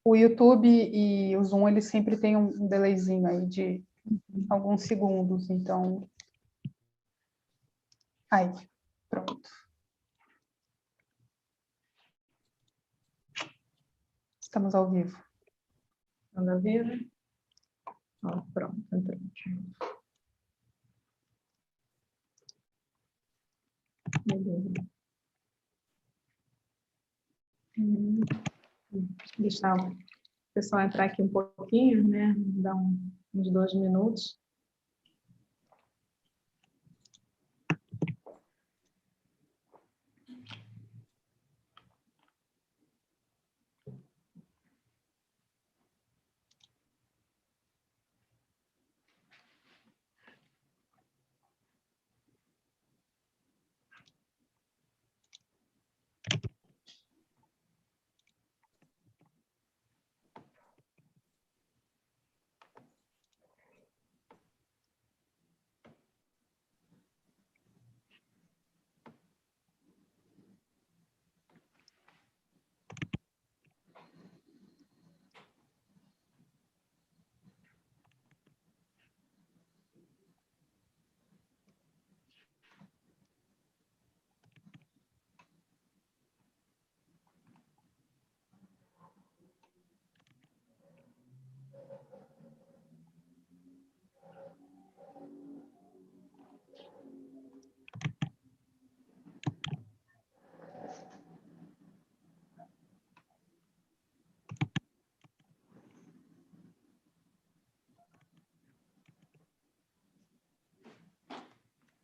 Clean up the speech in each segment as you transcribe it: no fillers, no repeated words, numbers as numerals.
o YouTube e o Zoom, eles sempre têm um delayzinho aí de alguns segundos, então... Aí, pronto. Estamos ao vivo. Estamos ao vivo? Ó, pronto, entrou. Beleza. Deixar o pessoal entrar aqui um pouquinho, né? Dar uns 2 minutos.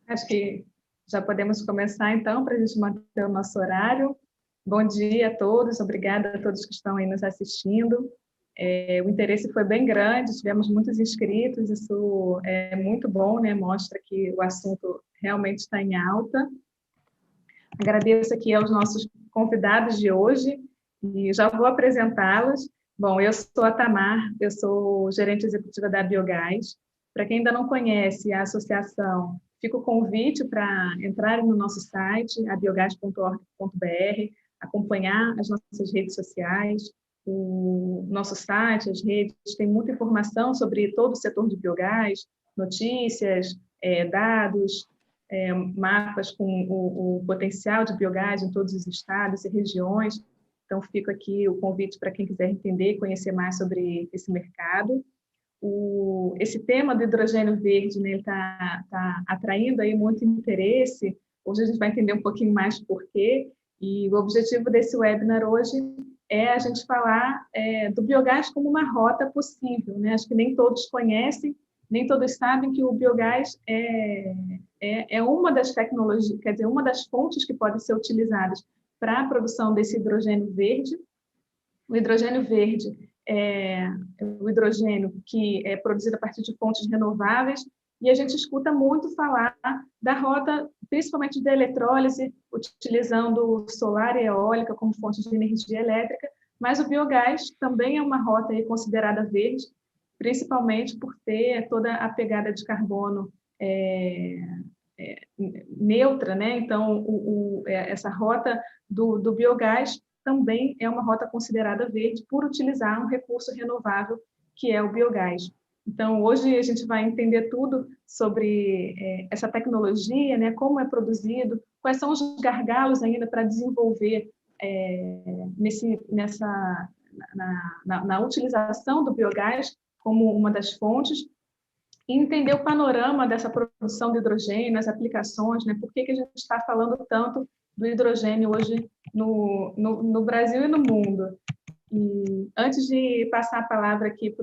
Acho que já podemos começar, então, para a gente manter o nosso horário. Bom dia a todos, obrigada a todos que estão aí nos assistindo. O interesse foi bem grande, tivemos muitos inscritos, isso é muito bom, né? Mostra que o assunto realmente está em alta. Agradeço aqui aos nossos convidados de hoje e já vou apresentá-los. Bom, eu sou a Tamar, eu sou gerente executiva da Biogás. Para quem ainda não conhece a associação, fica o convite para entrar no nosso site, abiogás.org.br, acompanhar as nossas redes sociais, o nosso site, as redes, tem muita informação sobre todo o setor de biogás, notícias, dados, mapas com o potencial de biogás em todos os estados e regiões. Então, fica aqui o convite para quem quiser entender e conhecer mais sobre esse mercado. Esse tema do hidrogênio verde, né, está atraindo aí muito interesse. Hoje a gente vai entender um pouquinho mais por quê. E o objetivo desse webinar hoje é a gente falar do biogás como uma rota possível, né? Acho que nem todos conhecem, nem todos sabem que o biogás é uma das tecnologias, quer dizer, uma das fontes que podem ser utilizadas para a produção desse hidrogênio verde. O hidrogênio verde é o hidrogênio que é produzido a partir de fontes renováveis, e a gente escuta muito falar da rota, principalmente da eletrólise, utilizando solar e eólica como fontes de energia elétrica, mas o biogás também é uma rota aí considerada verde, principalmente por ter toda a pegada de carbono neutra, né? Então, essa rota do biogás também é uma rota considerada verde por utilizar um recurso renovável, que é o biogás. Então, hoje a gente vai entender tudo sobre essa tecnologia, né? Como é produzido, quais são os gargalos ainda para desenvolver na utilização do biogás como uma das fontes, e entender o panorama dessa produção de hidrogênio, as aplicações, né? Por que a gente está falando tanto do hidrogênio hoje no Brasil e no mundo. E antes de passar a palavra aqui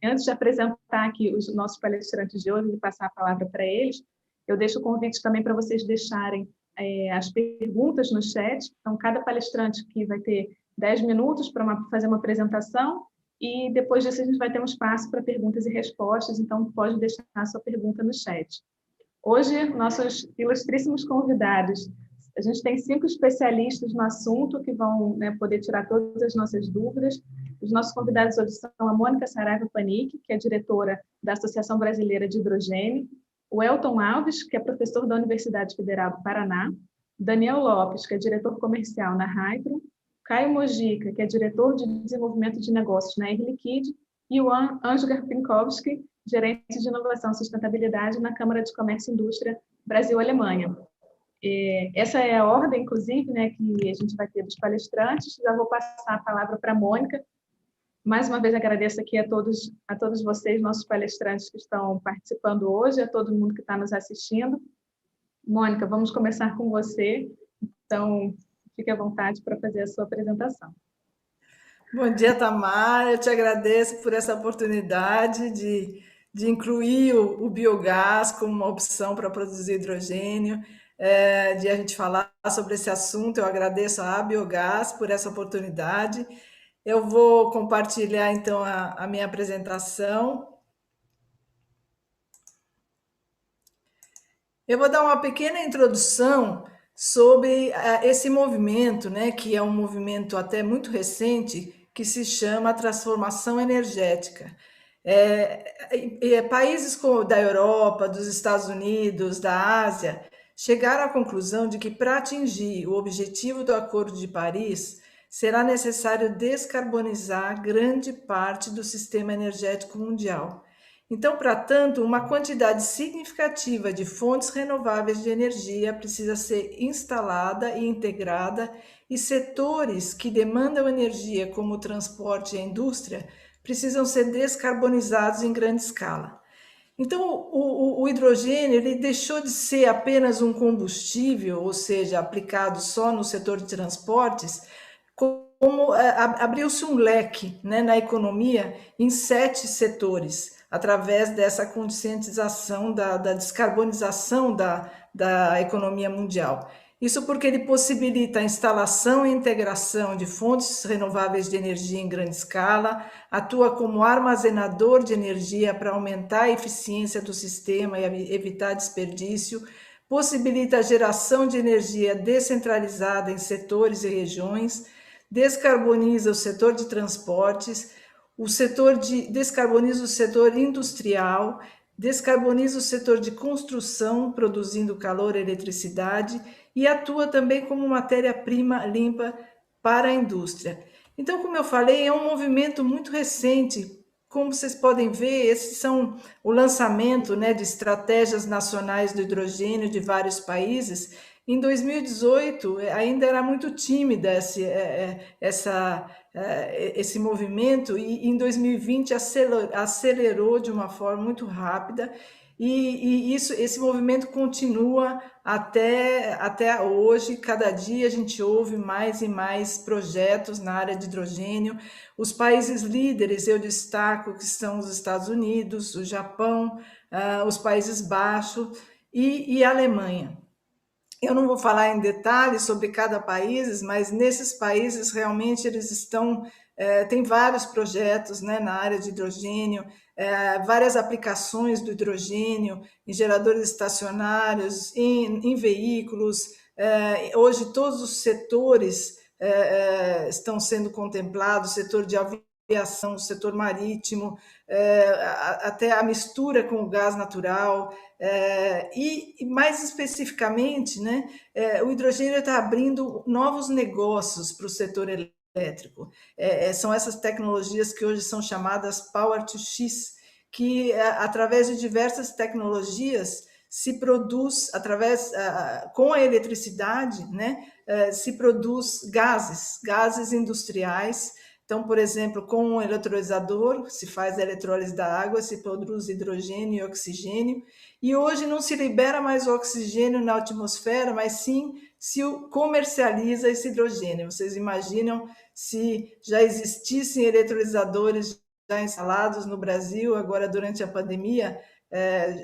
antes de apresentar aqui os nossos palestrantes de hoje e passar a palavra para eles, eu deixo o convite também para vocês deixarem as perguntas no chat. Então, cada palestrante aqui vai ter 10 minutos para fazer uma apresentação, e depois disso a gente vai ter um espaço para perguntas e respostas, então pode deixar a sua pergunta no chat. Hoje, nossos ilustríssimos convidados, a gente tem 5 especialistas no assunto que vão, né, poder tirar todas as nossas dúvidas. Os nossos convidados hoje são a Mônica Saraiva Panic, que é diretora da Associação Brasileira de Hidrogênio, o Elton Alves, que é professor da Universidade Federal do Paraná, Daniel Lopes, que é diretor comercial na Hypro, Caio Mojica, que é diretor de desenvolvimento de negócios na Air Liquide, e o Ansgar Pinkowski, gerente de inovação e sustentabilidade na Câmara de Comércio e Indústria Brasil-Alemanha. Essa é a ordem, inclusive, né, que a gente vai ter dos palestrantes. Já vou passar a palavra para a Mônica. Mais uma vez agradeço aqui a todos vocês, nossos palestrantes que estão participando hoje, a todo mundo que está nos assistindo. Mônica, vamos começar com você. Então, fique à vontade para fazer a sua apresentação. Bom dia, Tamara. Eu te agradeço por essa oportunidade de incluir o biogás como uma opção para produzir hidrogênio, de a gente falar sobre esse assunto. Eu agradeço à Biogás por essa oportunidade. Eu vou compartilhar, então, a minha apresentação. Eu vou dar uma pequena introdução sobre esse movimento, né, que é um movimento até muito recente, que se chama transformação energética. Países da Europa, dos Estados Unidos, da Ásia, chegaram à conclusão de que para atingir o objetivo do Acordo de Paris, será necessário descarbonizar grande parte do sistema energético mundial. Então, para tanto, uma quantidade significativa de fontes renováveis de energia precisa ser instalada e integrada, e setores que demandam energia, como o transporte e a indústria, precisam ser descarbonizados em grande escala. Então, o hidrogênio ele deixou de ser apenas um combustível, ou seja, aplicado só no setor de transportes, como abriu-se um leque, né, na economia em 7 setores, através dessa conscientização da descarbonização da economia mundial. Isso porque ele possibilita a instalação e integração de fontes renováveis de energia em grande escala, atua como armazenador de energia para aumentar a eficiência do sistema e evitar desperdício, possibilita a geração de energia descentralizada em setores e regiões, descarboniza o setor de transportes, descarboniza o setor industrial, descarboniza o setor de construção, produzindo calor e eletricidade, e atua também como matéria-prima limpa para a indústria. Então, como eu falei, é um movimento muito recente. Como vocês podem ver, esses são o lançamento, né, de estratégias nacionais do hidrogênio de vários países. Em 2018, ainda era muito tímida esse movimento, e em 2020 acelerou de uma forma muito rápida, e esse movimento continua até hoje. Cada dia a gente ouve mais e mais projetos na área de hidrogênio. Os países líderes, eu destaco que são os Estados Unidos, o Japão, os Países Baixos e a Alemanha. Eu não vou falar em detalhes sobre cada país, mas nesses países realmente eles tem vários projetos, né, na área de hidrogênio, várias aplicações do hidrogênio em geradores estacionários, em veículos. Hoje todos os setores estão sendo contemplados, o setor de aviação, o setor marítimo, até a mistura com o gás natural, e mais especificamente, né, o hidrogênio está abrindo novos negócios para o setor elétrico. São essas tecnologias que hoje são chamadas Power to X, que através de diversas tecnologias se produz, com a eletricidade, né, se produz gases industriais. Então, por exemplo, com um eletrolisador, se faz a eletrólise da água, se produz hidrogênio e oxigênio, e hoje não se libera mais o oxigênio na atmosfera, mas sim se comercializa esse hidrogênio. Vocês imaginam se já existissem eletrolisadores já instalados no Brasil, agora durante a pandemia,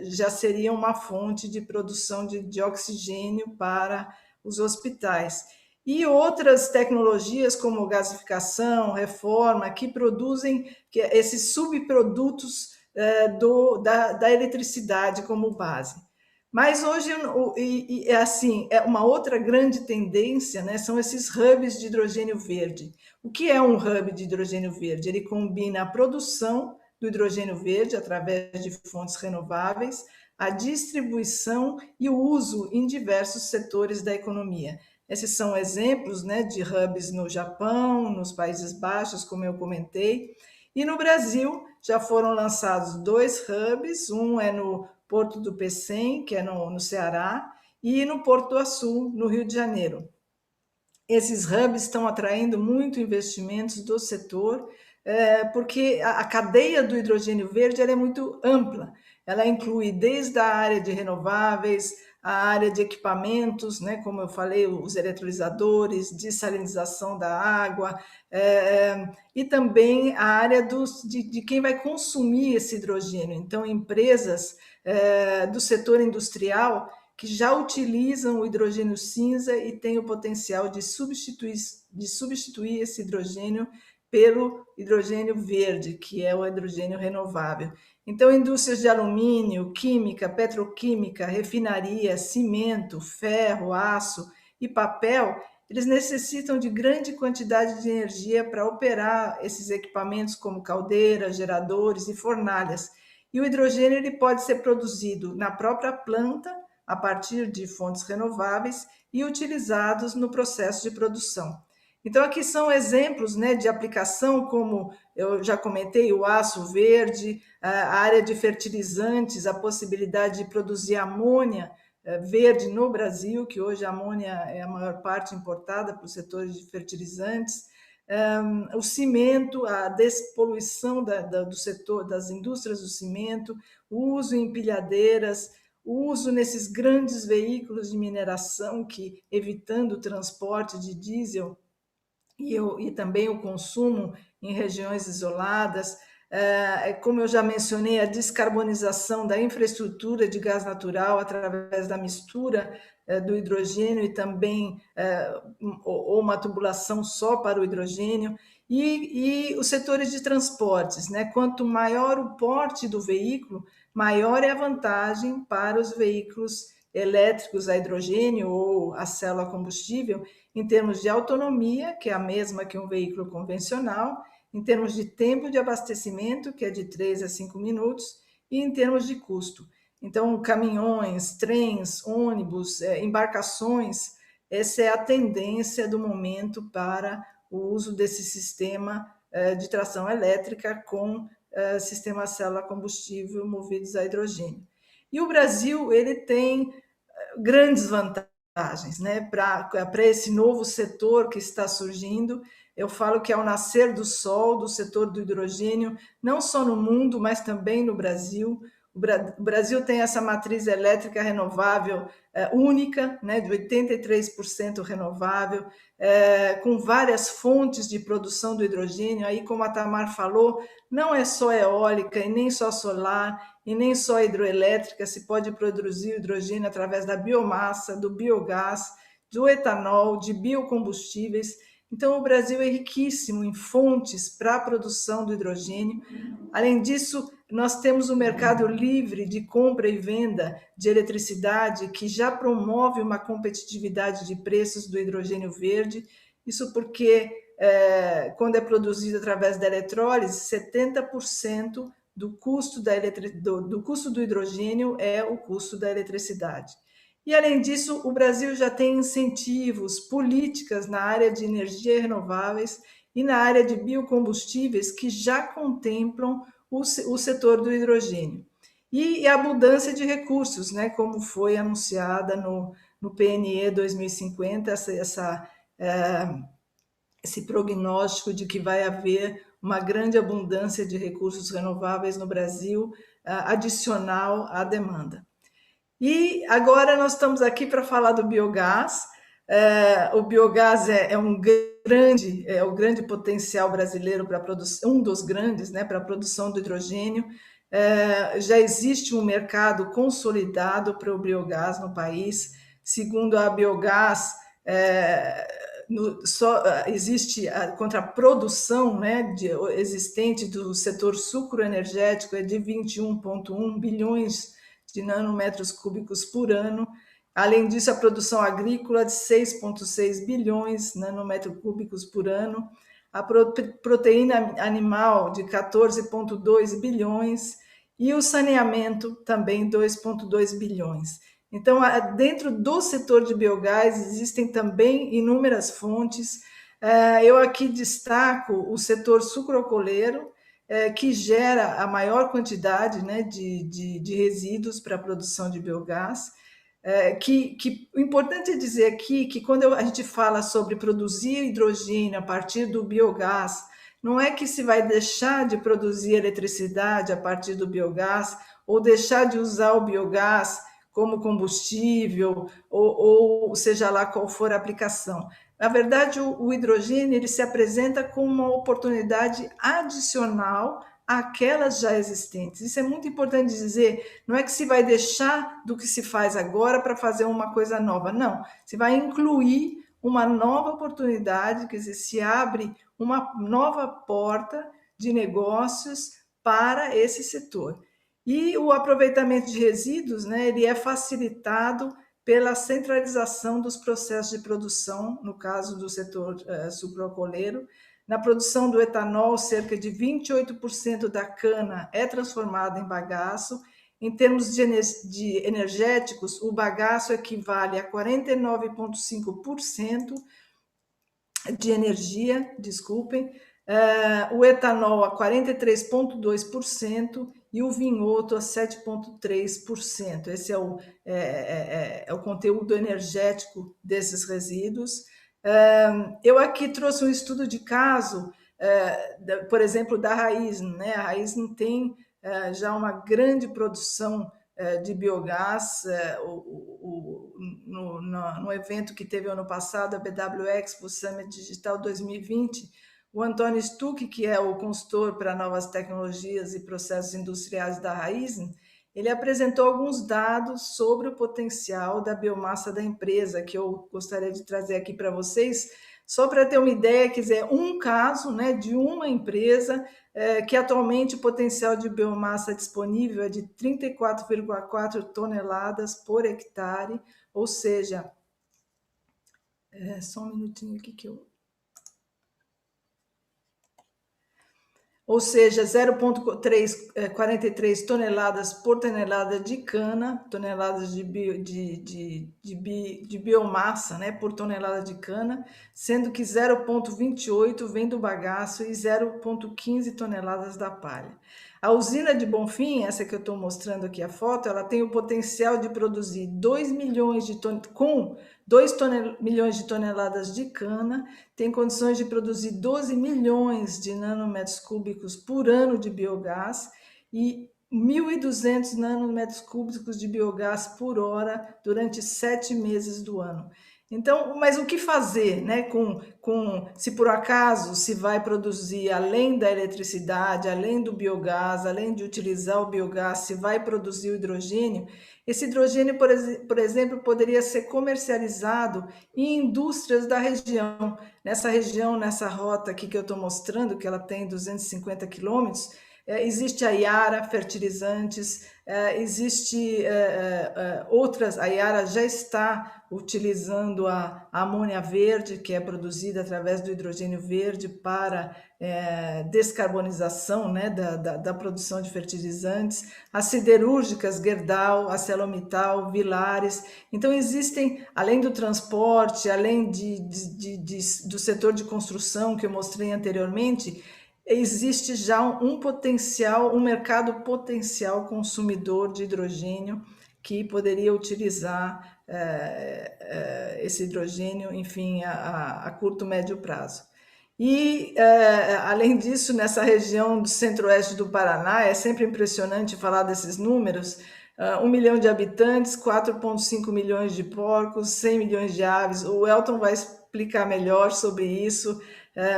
já seria uma fonte de produção de oxigênio para os hospitais. E outras tecnologias como gasificação, reforma, que produzem esses subprodutos da eletricidade como base. Mas hoje, assim, uma outra grande tendência, né, são esses hubs de hidrogênio verde. O que é um hub de hidrogênio verde? Ele combina a produção do hidrogênio verde através de fontes renováveis, a distribuição e o uso em diversos setores da economia. Esses são exemplos, né, de hubs no Japão, nos Países Baixos, como eu comentei. E no Brasil já foram lançados 2 hubs, um é no Porto do Pecém, que é no Ceará, e no Porto do Açu, no Rio de Janeiro. Esses hubs estão atraindo muito investimentos do setor, porque a cadeia do hidrogênio verde ela é muito ampla. Ela inclui desde a área de renováveis, a área de equipamentos, né, como eu falei, os eletrolisadores, dessalinização da água, e também a área de quem vai consumir esse hidrogênio. Então, empresas do setor industrial que já utilizam o hidrogênio cinza e têm o potencial de substituir esse hidrogênio pelo hidrogênio verde, que é o hidrogênio renovável. Então, indústrias de alumínio, química, petroquímica, refinaria, cimento, ferro, aço e papel, eles necessitam de grande quantidade de energia para operar esses equipamentos como caldeiras, geradores e fornalhas. E o hidrogênio ele pode ser produzido na própria planta, a partir de fontes renováveis e utilizados no processo de produção. Então, aqui são exemplos, né, de aplicação, como eu já comentei, o aço verde, a área de fertilizantes, a possibilidade de produzir amônia verde no Brasil, que hoje a amônia é a maior parte importada para os setores de fertilizantes, o cimento, a despoluição do setor, das indústrias do cimento, o uso em empilhadeiras, o uso nesses grandes veículos de mineração, que evitando o transporte de diesel e também o consumo em regiões isoladas, como eu já mencionei, a descarbonização da infraestrutura de gás natural através da mistura do hidrogênio e também ou uma tubulação só para o hidrogênio, e os setores de transportes, né? Quanto maior o porte do veículo, maior é a vantagem para os veículos elétricos a hidrogênio ou a célula combustível, em termos de autonomia, que é a mesma que um veículo convencional, em termos de tempo de abastecimento, que é de 3 a 5 minutos, e em termos de custo. Então, caminhões, trens, ônibus, embarcações, essa é a tendência do momento para o uso desse sistema de tração elétrica com sistema célula combustível movidos a hidrogênio. E o Brasil ele tem grandes vantagens, né, para esse novo setor que está surgindo. Eu falo que é o nascer do sol do setor do hidrogênio, não só no mundo, mas também no Brasil. O Brasil tem essa matriz elétrica renovável única, né, de 83% renovável, com várias fontes de produção do hidrogênio. Aí, como a Tamar falou, não é só eólica e nem só solar e nem só hidroelétrica, se pode produzir hidrogênio através da biomassa, do biogás, do etanol, de biocombustíveis. Então, o Brasil é riquíssimo em fontes para a produção do hidrogênio. Além disso, nós temos um mercado livre de compra e venda de eletricidade que já promove uma competitividade de preços do hidrogênio verde. Isso porque, quando é produzido através da eletrólise, 70% do custo do hidrogênio é o custo da eletricidade. E, além disso, o Brasil já tem incentivos, políticas na área de energia renováveis e na área de biocombustíveis que já contemplam o setor do hidrogênio. E a abundância de recursos, né, como foi anunciada no PNE 2050, esse prognóstico de que vai haver uma grande abundância de recursos renováveis no Brasil, adicional à demanda. E agora nós estamos aqui para falar do biogás. O biogás é o grande potencial brasileiro para produção, um dos grandes, né, para a produção do hidrogênio. Já existe um mercado consolidado para o biogás no país. Segundo a Biogás, existe contra a produção, né, existente do setor sucroenergético é de 21,1 bilhões de nanômetros cúbicos por ano. Além disso, a produção agrícola de 6,6 bilhões de nanômetros cúbicos por ano, a proteína animal de 14,2 bilhões e o saneamento também 2,2 bilhões. Então, dentro do setor de biogás, existem também inúmeras fontes. Eu aqui destaco o setor sucroalcooleiro, que gera a maior quantidade, né, de resíduos para a produção de biogás. O importante é dizer aqui que quando a gente fala sobre produzir hidrogênio a partir do biogás, não é que se vai deixar de produzir eletricidade a partir do biogás ou deixar de usar o biogás como combustível ou seja lá qual for a aplicação. Na verdade, o hidrogênio ele se apresenta como uma oportunidade adicional àquelas já existentes. Isso é muito importante dizer. Não é que se vai deixar do que se faz agora para fazer uma coisa nova. Não. Se vai incluir uma nova oportunidade, quer dizer, se abre uma nova porta de negócios para esse setor. E o aproveitamento de resíduos, né, ele é facilitado pela centralização dos processos de produção, no caso do setor sucroalcooleiro. Na produção do etanol, cerca de 28% da cana é transformada em bagaço. Em termos de energéticos, o bagaço equivale a 49,5% de energia, desculpem, o etanol a 43,2% e o vinhoto a 7,3%. Esse é o conteúdo energético desses resíduos. Eu aqui trouxe um estudo de caso, por exemplo, da Raízen, né? A Raízen tem já uma grande produção de biogás. No evento que teve ano passado, a BW Expo Summit Digital 2020, o Antônio Stuck, que é o consultor para novas tecnologias e processos industriais da Raízen, ele apresentou alguns dados sobre o potencial da biomassa da empresa, que eu gostaria de trazer aqui para vocês, só para ter uma ideia, quer dizer, um caso, né, de uma empresa que atualmente o potencial de biomassa disponível é de 34,4 toneladas por hectare, ou seja, só um minutinho aqui que eu... Ou seja, 0,43 toneladas por tonelada de cana, toneladas de biomassa, né, por tonelada de cana, sendo que 0,28 vem do bagaço e 0,15 toneladas da palha. A usina de Bonfim, essa que eu estou mostrando aqui a foto, ela tem o potencial de produzir 2 milhões de toneladas de cana, tem condições de produzir 12 milhões de nanômetros cúbicos por ano de biogás e 1.200 nanômetros cúbicos de biogás por hora durante 7 meses do ano. Então, mas o que fazer, né, se por acaso se vai produzir, além da eletricidade, além do biogás, além de utilizar o biogás, se vai produzir o hidrogênio? Esse hidrogênio, por exemplo, poderia ser comercializado em indústrias da região. Nessa região, nessa rota aqui que eu estou mostrando, que ela tem 250 quilômetros, existe a Yara Fertilizantes, existe outras, a Yara já está utilizando a amônia verde, que é produzida através do hidrogênio verde para descarbonização, né, da produção de fertilizantes, as siderúrgicas Gerdau, ArcelorMittal, Villares. Então existem, além do transporte, além do setor de construção que eu mostrei anteriormente, existe já um mercado potencial consumidor de hidrogênio que poderia utilizar esse hidrogênio, enfim, a curto, médio prazo. E, além disso, nessa região do centro-oeste do Paraná, é sempre impressionante falar desses números, 1 milhão de habitantes, 4,5 milhões de porcos, 100 milhões de aves. O Elton vai explicar melhor sobre isso,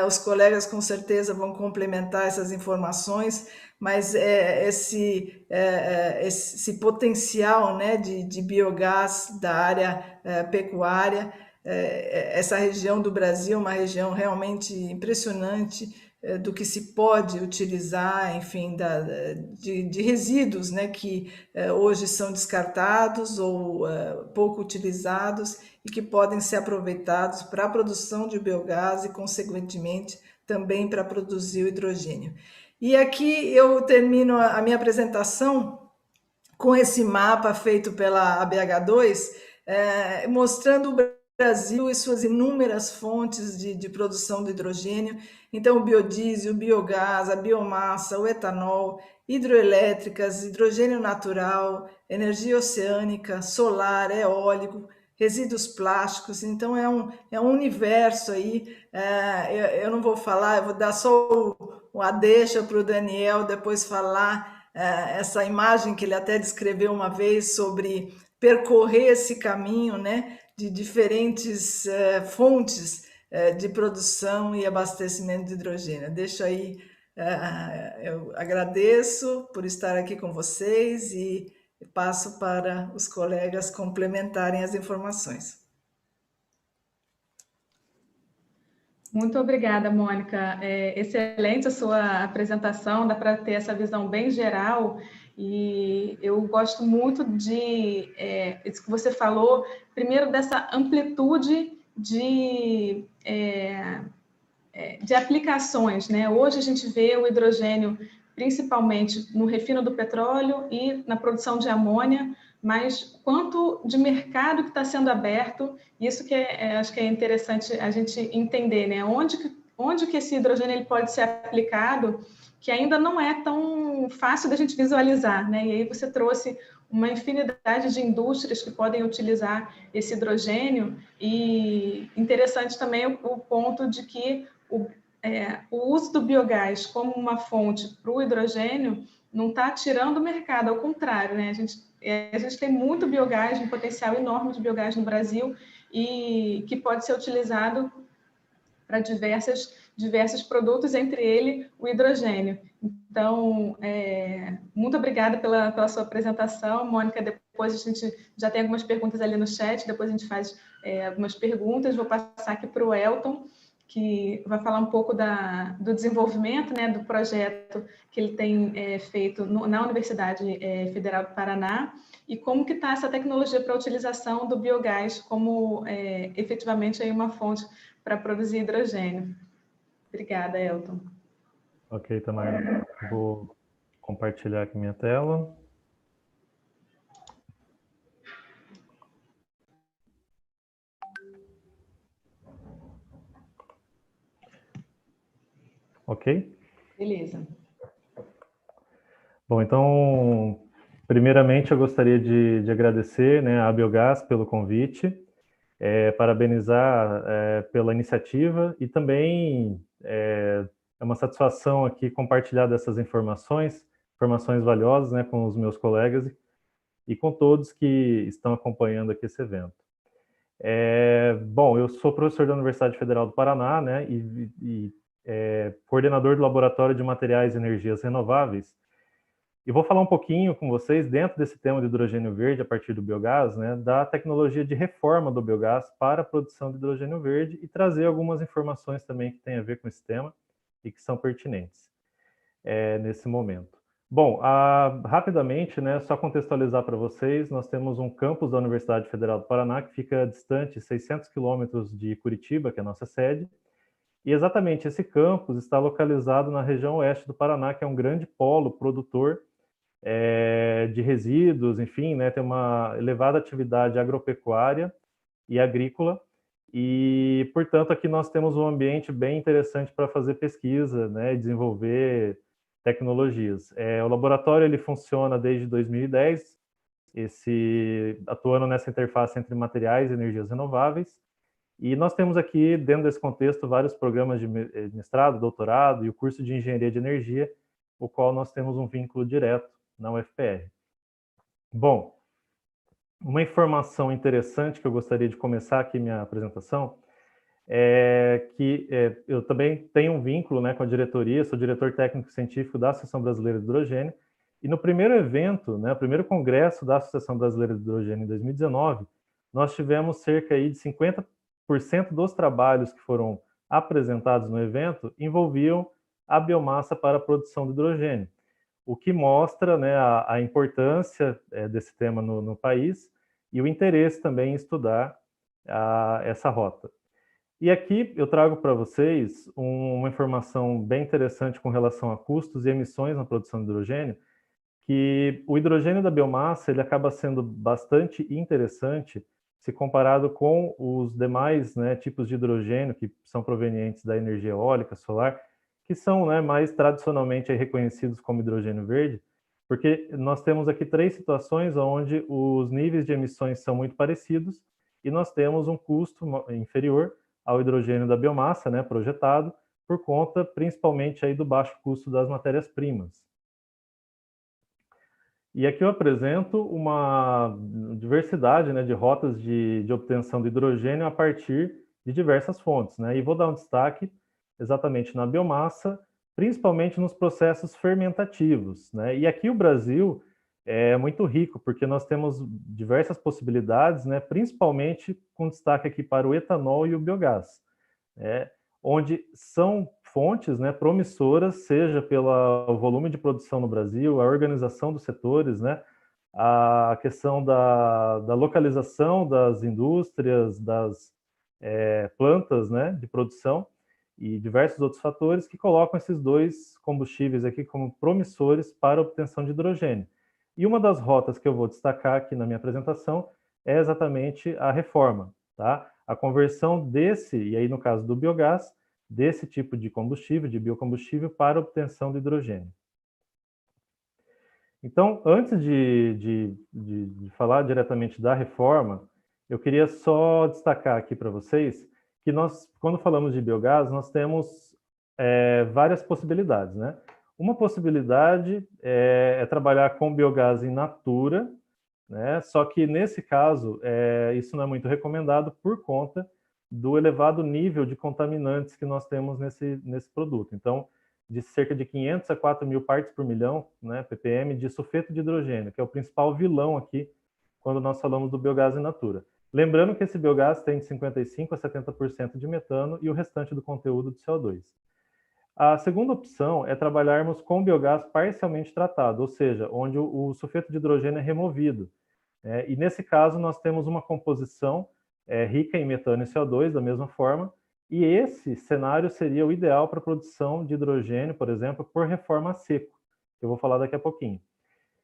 os colegas com certeza vão complementar essas informações, mas esse potencial, né, de biogás da área pecuária, essa região do Brasil é uma região realmente impressionante do que se pode utilizar, enfim, de resíduos, né, que hoje são descartados ou pouco utilizados e que podem ser aproveitados para a produção de biogás e, consequentemente, também para produzir o hidrogênio. E aqui eu termino a minha apresentação com esse mapa feito pela ABH2, mostrando o Brasil e suas inúmeras fontes de produção de hidrogênio. Então, o biodiesel, o biogás, a biomassa, o etanol, hidroelétricas, hidrogênio natural, energia oceânica, solar, eólico, resíduos plásticos. Então, é um universo aí. Eu não vou falar, eu vou dar só a deixa para o Daniel depois falar essa imagem que ele até descreveu uma vez sobre percorrer esse caminho, né, de diferentes fontes de produção e abastecimento de hidrogênio. Deixo aí, eu agradeço por estar aqui com vocês e passo para os colegas complementarem as informações. Muito obrigada, Mônica. Excelente a sua apresentação, dá para ter essa visão bem geral, e eu gosto muito de isso que você falou, primeiro dessa amplitude de aplicações, né? Hoje a gente vê o hidrogênio principalmente no refino do petróleo e na produção de amônia, mas quanto de mercado que está sendo aberto, isso que acho que é interessante a gente entender, né? Onde que esse hidrogênio ele pode ser aplicado, que ainda não é tão fácil da gente visualizar, né? E aí você trouxe uma infinidade de indústrias que podem utilizar esse hidrogênio, e interessante também o ponto de que o uso do biogás como uma fonte para o hidrogênio não está tirando o mercado, ao contrário, né? A gente tem muito biogás, um potencial enorme de biogás no Brasil, e que pode ser utilizado para diversos produtos, entre ele o hidrogênio. Então, muito obrigada pela sua apresentação, Mônica. Depois a gente já tem algumas perguntas ali no chat, depois a gente faz algumas perguntas. Vou passar aqui para o Elton, que vai falar um pouco do desenvolvimento, né, do projeto que ele tem feito na Universidade Federal do Paraná, e como que está essa tecnologia para a utilização do biogás como efetivamente aí uma fonte para produzir hidrogênio. Obrigada, Elton. Ok, Tamara. Vou compartilhar aqui minha tela. Ok? Beleza. Bom, então, primeiramente eu gostaria de agradecer, né, a Biogás pelo convite, parabenizar pela iniciativa, e também é uma satisfação aqui compartilhar dessas informações valiosas, né, com os meus colegas e com todos que estão acompanhando aqui esse evento. Bom, eu sou professor da Universidade Federal do Paraná, né, e coordenador do Laboratório de Materiais e Energias Renováveis, e vou falar um pouquinho com vocês, dentro desse tema de hidrogênio verde, a partir do biogás, né, da tecnologia de reforma do biogás para a produção de hidrogênio verde, e trazer algumas informações também que têm a ver com esse tema e que são pertinentes nesse momento. Bom, rapidamente, né, só contextualizar para vocês, nós temos um campus da Universidade Federal do Paraná que fica distante 600 quilômetros de Curitiba, que é a nossa sede, e exatamente esse campus está localizado na região oeste do Paraná, que é um grande polo produtor de resíduos, enfim, né, tem uma elevada atividade agropecuária e agrícola, e, portanto, aqui nós temos um ambiente bem interessante para fazer pesquisa, né, e desenvolver tecnologias. O laboratório ele funciona desde 2010, atuando nessa interface entre materiais e energias renováveis, e nós temos aqui, dentro desse contexto, vários programas de mestrado, doutorado e o curso de engenharia de energia, o qual nós temos um vínculo direto na UFPR. Bom, uma informação interessante que eu gostaria de começar aqui minha apresentação é que eu também tenho um vínculo, né, com a diretoria, sou diretor técnico científico da Associação Brasileira de Hidrogênio, e no primeiro evento, né, o primeiro congresso da Associação Brasileira de Hidrogênio em 2019, nós tivemos cerca aí de 50% dos trabalhos que foram apresentados no evento envolviam a biomassa para a produção de hidrogênio, o que mostra, né, a importância desse tema no país e o interesse também em estudar essa rota. E aqui eu trago para vocês uma informação bem interessante com relação a custos e emissões na produção de hidrogênio, que o hidrogênio da biomassa ele acaba sendo bastante interessante se comparado com os demais, né, tipos de hidrogênio que são provenientes da energia eólica, solar, que são, né, mais tradicionalmente aí reconhecidos como hidrogênio verde, porque nós temos aqui 3 situações onde os níveis de emissões são muito parecidos e nós temos um custo inferior ao hidrogênio da biomassa, né, projetado, por conta principalmente aí do baixo custo das matérias-primas. E aqui eu apresento uma diversidade, né, de rotas de obtenção de hidrogênio a partir de diversas fontes, né? E vou dar um destaque exatamente na biomassa, principalmente nos processos fermentativos, né? E aqui o Brasil é muito rico, porque nós temos diversas possibilidades, né, principalmente com destaque aqui para o etanol e o biogás, né, onde são fontes, né, promissoras, seja pelo volume de produção no Brasil, a organização dos setores, né, a questão da localização das indústrias, das plantas, né, de produção e diversos outros fatores que colocam esses 2 combustíveis aqui como promissores para a obtenção de hidrogênio. E uma das rotas que eu vou destacar aqui na minha apresentação é exatamente a reforma, tá? A conversão desse, e aí no caso do biogás, desse tipo de combustível, de biocombustível, para a obtenção de hidrogênio. Então, antes de falar diretamente da reforma, eu queria só destacar aqui para vocês que nós, quando falamos de biogás, nós temos várias possibilidades, né? Uma possibilidade é trabalhar com biogás in natura, né? Só que nesse caso, isso não é muito recomendado por conta do elevado nível de contaminantes que nós temos nesse produto. Então, de cerca de 500 a 4.000 partes por milhão, né, ppm, de sulfeto de hidrogênio, que é o principal vilão aqui quando nós falamos do biogás in natura. Lembrando que esse biogás tem de 55% a 70% de metano e o restante do conteúdo de CO2. A segunda opção é trabalharmos com biogás parcialmente tratado, ou seja, onde o sulfeto de hidrogênio é removido. E nesse caso, nós temos uma composição rica em metano e CO2, da mesma forma, e esse cenário seria o ideal para a produção de hidrogênio, por exemplo, por reforma a seco, que eu vou falar daqui a pouquinho.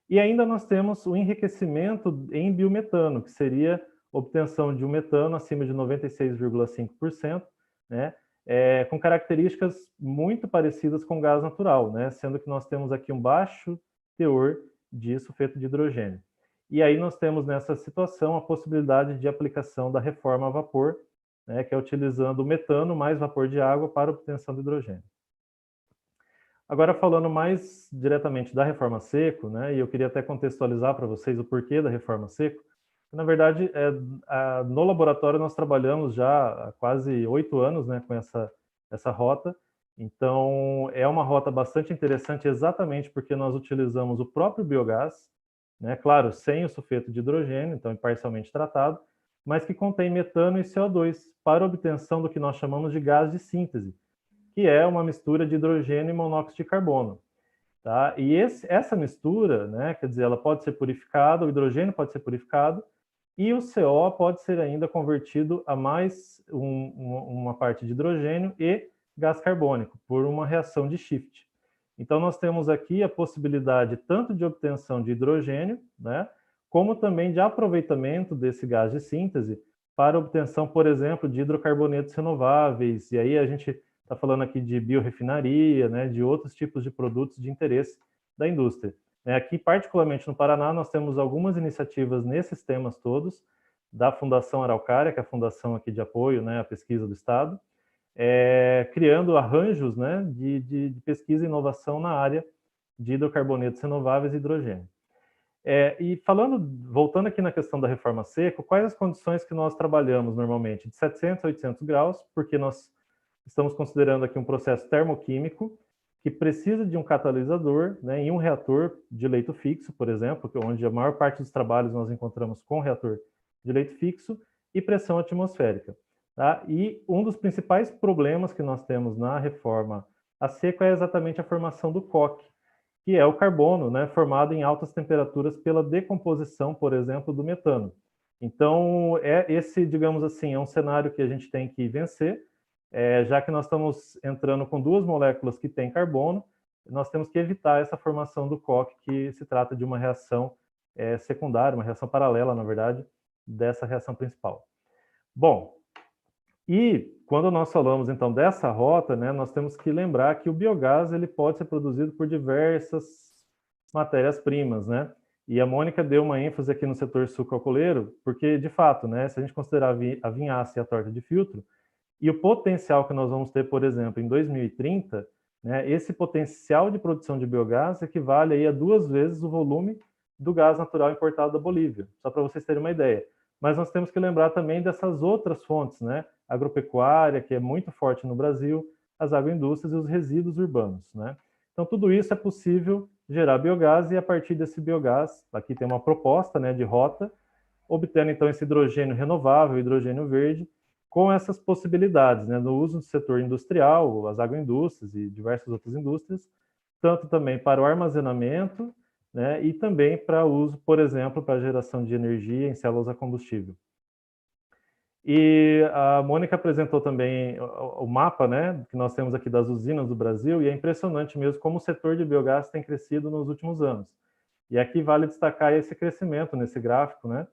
E ainda nós temos o enriquecimento em biometano, que seria obtenção de um metano acima de 96,5%, né, com características muito parecidas com gás natural, né, sendo que nós temos aqui um baixo teor de sulfeto de hidrogênio. E aí nós temos nessa situação a possibilidade de aplicação da reforma a vapor, né, que é utilizando o metano mais vapor de água para obtenção de hidrogênio. Agora, falando mais diretamente da reforma seco, né, e eu queria até contextualizar para vocês o porquê da reforma seco. Na verdade, no laboratório nós trabalhamos já há quase 8 anos, né, com essa rota. Então, é uma rota bastante interessante exatamente porque nós utilizamos o próprio biogás, né, claro, sem o sulfeto de hidrogênio, então é parcialmente tratado, mas que contém metano e CO2 para obtenção do que nós chamamos de gás de síntese, que é uma mistura de hidrogênio e monóxido de carbono. Tá? E essa mistura, né, quer dizer, ela pode ser purificada, o hidrogênio pode ser purificado, e o CO pode ser ainda convertido a mais uma parte de hidrogênio e gás carbônico, por uma reação de Schiff. Então, nós temos aqui a possibilidade tanto de obtenção de hidrogênio, né, como também de aproveitamento desse gás de síntese para obtenção, por exemplo, de hidrocarbonetos renováveis, e aí a gente está falando aqui de biorefinaria, né, de outros tipos de produtos de interesse da indústria. Aqui, particularmente no Paraná, nós temos algumas iniciativas nesses temas todos, da Fundação Araucária, que é a fundação aqui de apoio, né, à pesquisa do Estado, criando arranjos, né, de pesquisa e inovação na área de hidrocarbonetos renováveis e hidrogênio. E voltando aqui na questão da reforma seco, quais as condições que nós trabalhamos normalmente? De 700 a 800 graus, porque nós estamos considerando aqui um processo termoquímico que precisa de um catalisador, né, em um reator de leito fixo, por exemplo, onde a maior parte dos trabalhos nós encontramos com reator de leito fixo, e pressão atmosférica. Tá? E um dos principais problemas que nós temos na reforma a seco é exatamente a formação do coque, que é o carbono, né, formado em altas temperaturas pela decomposição, por exemplo, do metano. Então, esse, digamos assim, é um cenário que a gente tem que vencer, já que nós estamos entrando com 2 moléculas que têm carbono, nós temos que evitar essa formação do coque, que se trata de uma reação secundária, uma reação paralela, na verdade, dessa reação principal. Bom, e quando nós falamos, então, dessa rota, né, nós temos que lembrar que o biogás ele pode ser produzido por diversas matérias-primas, né? E a Mônica deu uma ênfase aqui no setor sucroalcooleiro, porque, de fato, né, se a gente considerar a vinhaça e a torta de filtro, e o potencial que nós vamos ter, por exemplo, em 2030, né, esse potencial de produção de biogás equivale aí a 2 vezes o volume do gás natural importado da Bolívia, só para vocês terem uma ideia. Mas nós temos que lembrar também dessas outras fontes, né? Agropecuária, que é muito forte no Brasil, as agroindústrias e os resíduos urbanos, né? Então, tudo isso é possível gerar biogás e, a partir desse biogás, aqui tem uma proposta, né, de rota, obtendo, então, esse hidrogênio renovável, hidrogênio verde, com essas possibilidades, né, no uso do setor industrial, as agroindústrias e diversas outras indústrias, tanto também para o armazenamento, né, e também para uso, por exemplo, para a geração de energia em células a combustível. E a Mônica apresentou também o mapa, né, que nós temos aqui das usinas do Brasil, e é impressionante mesmo como o setor de biogás tem crescido nos últimos anos. E aqui vale destacar esse crescimento nesse gráfico, né,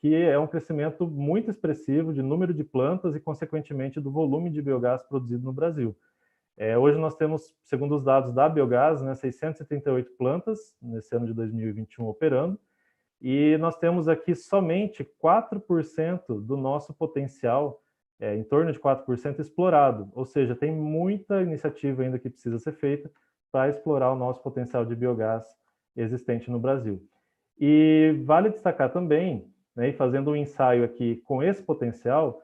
que é um crescimento muito expressivo de número de plantas e, consequentemente, do volume de biogás produzido no Brasil. Hoje nós temos, segundo os dados da Biogás, né, 638 plantas nesse ano de 2021 operando, e nós temos aqui somente 4% do nosso potencial, em torno de 4% explorado, ou seja, tem muita iniciativa ainda que precisa ser feita para explorar o nosso potencial de biogás existente no Brasil. E vale destacar também, né, e fazendo um ensaio aqui com esse potencial,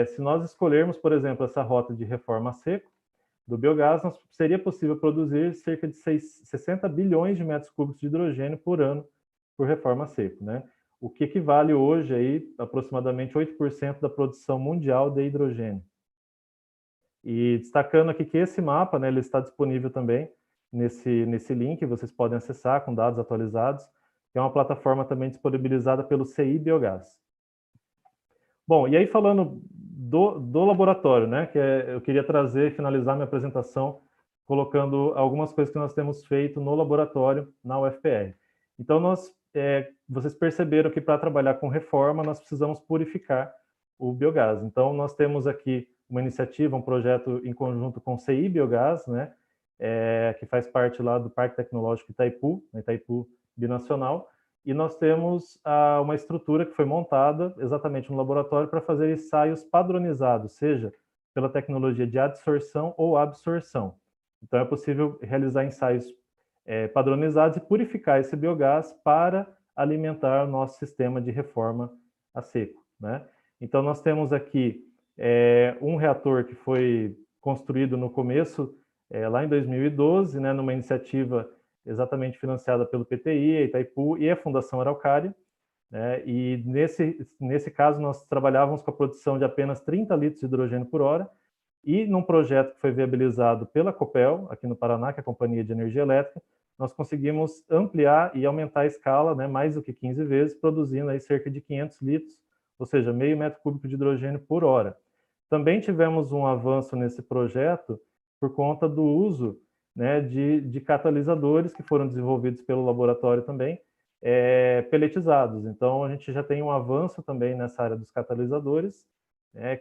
se nós escolhermos, por exemplo, essa rota de reforma a seco do biogás, seria possível produzir cerca de 60 bilhões de metros cúbicos de hidrogênio por ano por reforma a seco, né? O que equivale hoje aí aproximadamente 8% da produção mundial de hidrogênio. E destacando aqui que esse mapa, né, ele está disponível também nesse link, vocês podem acessar com dados atualizados, que é uma plataforma também disponibilizada pelo CI Biogás. Bom, e aí falando do laboratório, né, eu queria trazer e finalizar minha apresentação colocando algumas coisas que nós temos feito no laboratório na UFPR. Então, vocês perceberam que para trabalhar com reforma, nós precisamos purificar o biogás. Então, nós temos aqui uma iniciativa, um projeto em conjunto com o CI Biogás, né, que faz parte lá do Parque Tecnológico Itaipu, Itaipu Binacional, e nós temos uma estrutura que foi montada exatamente no laboratório para fazer ensaios padronizados, seja pela tecnologia de adsorção ou absorção. Então, é possível realizar ensaios padronizados e purificar esse biogás para alimentar o nosso sistema de reforma a seco, né? Então, nós temos aqui um reator que foi construído no começo, lá em 2012, né, numa iniciativa exatamente financiada pelo PTI, a Itaipu e a Fundação Araucária, né? E nesse caso nós trabalhávamos com a produção de apenas 30 litros de hidrogênio por hora, e num projeto que foi viabilizado pela Copel, aqui no Paraná, que é a Companhia de Energia Elétrica, nós conseguimos ampliar e aumentar a escala, né, mais do que 15 vezes, produzindo aí cerca de 500 litros, ou seja, meio metro cúbico de hidrogênio por hora. Também tivemos um avanço nesse projeto por conta do uso, né, de catalisadores que foram desenvolvidos pelo laboratório também, peletizados. Então, a gente já tem um avanço também nessa área dos catalisadores,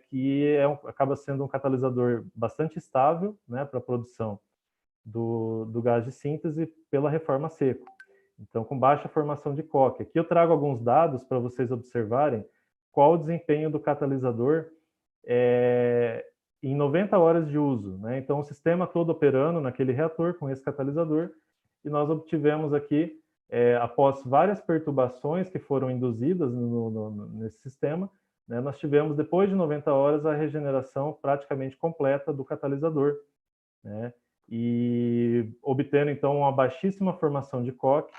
que acaba sendo um catalisador bastante estável, né, para a produção do gás de síntese pela reforma a seco. Então, com baixa formação de coque. Aqui eu trago alguns dados para vocês observarem qual o desempenho do catalisador em 90 horas de uso, né? Então, o sistema todo operando naquele reator com esse catalisador, e nós obtivemos aqui, após várias perturbações que foram induzidas nesse sistema, né, nós tivemos, depois de 90 horas, a regeneração praticamente completa do catalisador, né? E obtendo, então, uma baixíssima formação de coque,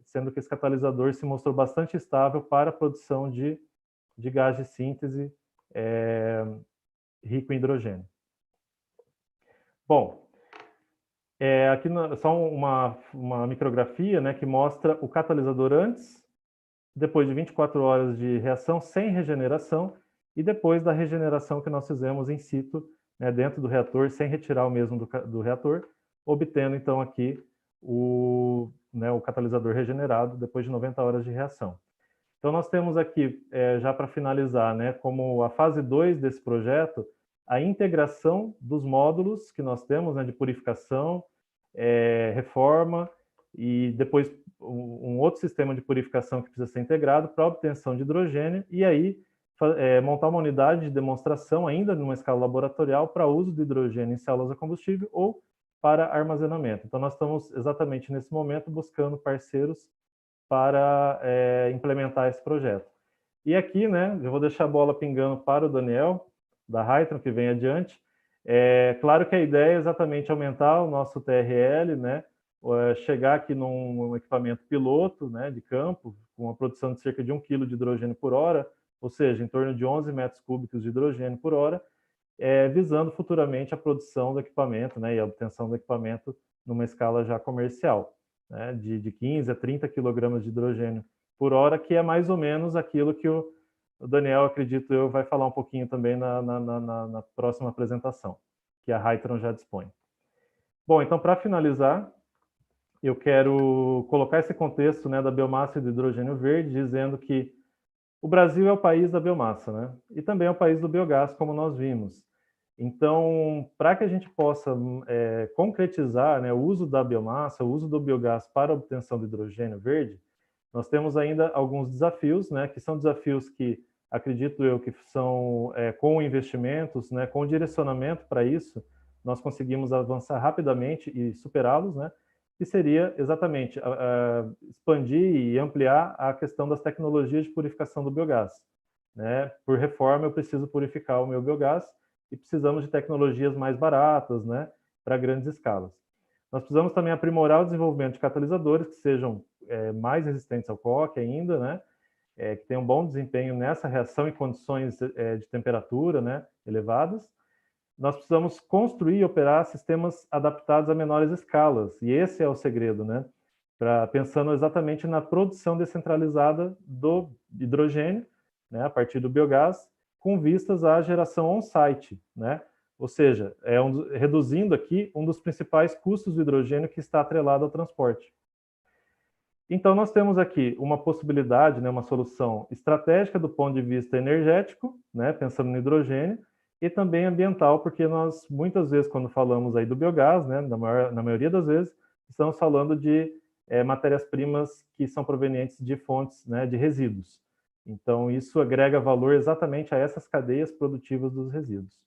sendo que esse catalisador se mostrou bastante estável para a produção de gás de síntese rico em hidrogênio. Bom, aqui só uma micrografia, né, que mostra o catalisador antes, depois de 24 horas de reação sem regeneração, e depois da regeneração que nós fizemos in situ, né, dentro do reator, sem retirar o mesmo do reator, obtendo então aqui o catalisador regenerado depois de 90 horas de reação. Então nós temos aqui, já para finalizar, né, como a fase 2 desse projeto, a integração dos módulos que nós temos, né, de purificação, reforma e depois um outro sistema de purificação que precisa ser integrado para a obtenção de hidrogênio e aí montar uma unidade de demonstração ainda numa escala laboratorial para uso de hidrogênio em células a combustível ou para armazenamento. Então nós estamos exatamente nesse momento buscando parceiros para implementar esse projeto. E aqui, né, eu vou deixar a bola pingando para o Daniel, da Hytron, que vem adiante. Claro que a ideia é exatamente aumentar o nosso TRL, né, chegar aqui num equipamento piloto, né, de campo, com uma produção de cerca de 1 kg de hidrogênio por hora, ou seja, em torno de 11 metros cúbicos de hidrogênio por hora, visando futuramente a produção do equipamento, né, e a obtenção do equipamento numa escala já comercial, né, de 15 a 30 kg de hidrogênio por hora, que é mais ou menos aquilo que o Daniel, acredito eu, vai falar um pouquinho também na próxima apresentação, que a Hytron já dispõe. Bom, então, para finalizar, eu quero colocar esse contexto, né, da biomassa e do hidrogênio verde, dizendo que o Brasil é o país da biomassa, né? E também é o país do biogás, como nós vimos. Então, para que a gente possa concretizar, né, o uso da biomassa, o uso do biogás para a obtenção do hidrogênio verde, nós temos ainda alguns desafios, né, que são desafios que, acredito eu, que são com investimentos, né, com direcionamento para isso, nós conseguimos avançar rapidamente e superá-los, né? Que seria exatamente expandir e ampliar a questão das tecnologias de purificação do biogás, né? Por reforma, eu preciso purificar o meu biogás e precisamos de tecnologias mais baratas, né, para grandes escalas. Nós precisamos também aprimorar o desenvolvimento de catalisadores que sejam mais resistentes ao coque ainda, né, que tenham um bom desempenho nessa reação em condições de temperatura, né, elevadas. Nós precisamos construir e operar sistemas adaptados a menores escalas, e esse é o segredo, né? Pensando exatamente na produção descentralizada do hidrogênio, né, a partir do biogás, com vistas à geração on-site, né? Ou seja, reduzindo aqui um dos principais custos do hidrogênio que está atrelado ao transporte. Então, nós temos aqui uma possibilidade, né, uma solução estratégica do ponto de vista energético, né, pensando no hidrogênio, e também ambiental, porque nós, muitas vezes, quando falamos aí do biogás, né, na maioria das vezes, estamos falando de matérias-primas que são provenientes de fontes, né, de resíduos. Então, isso agrega valor exatamente a essas cadeias produtivas dos resíduos.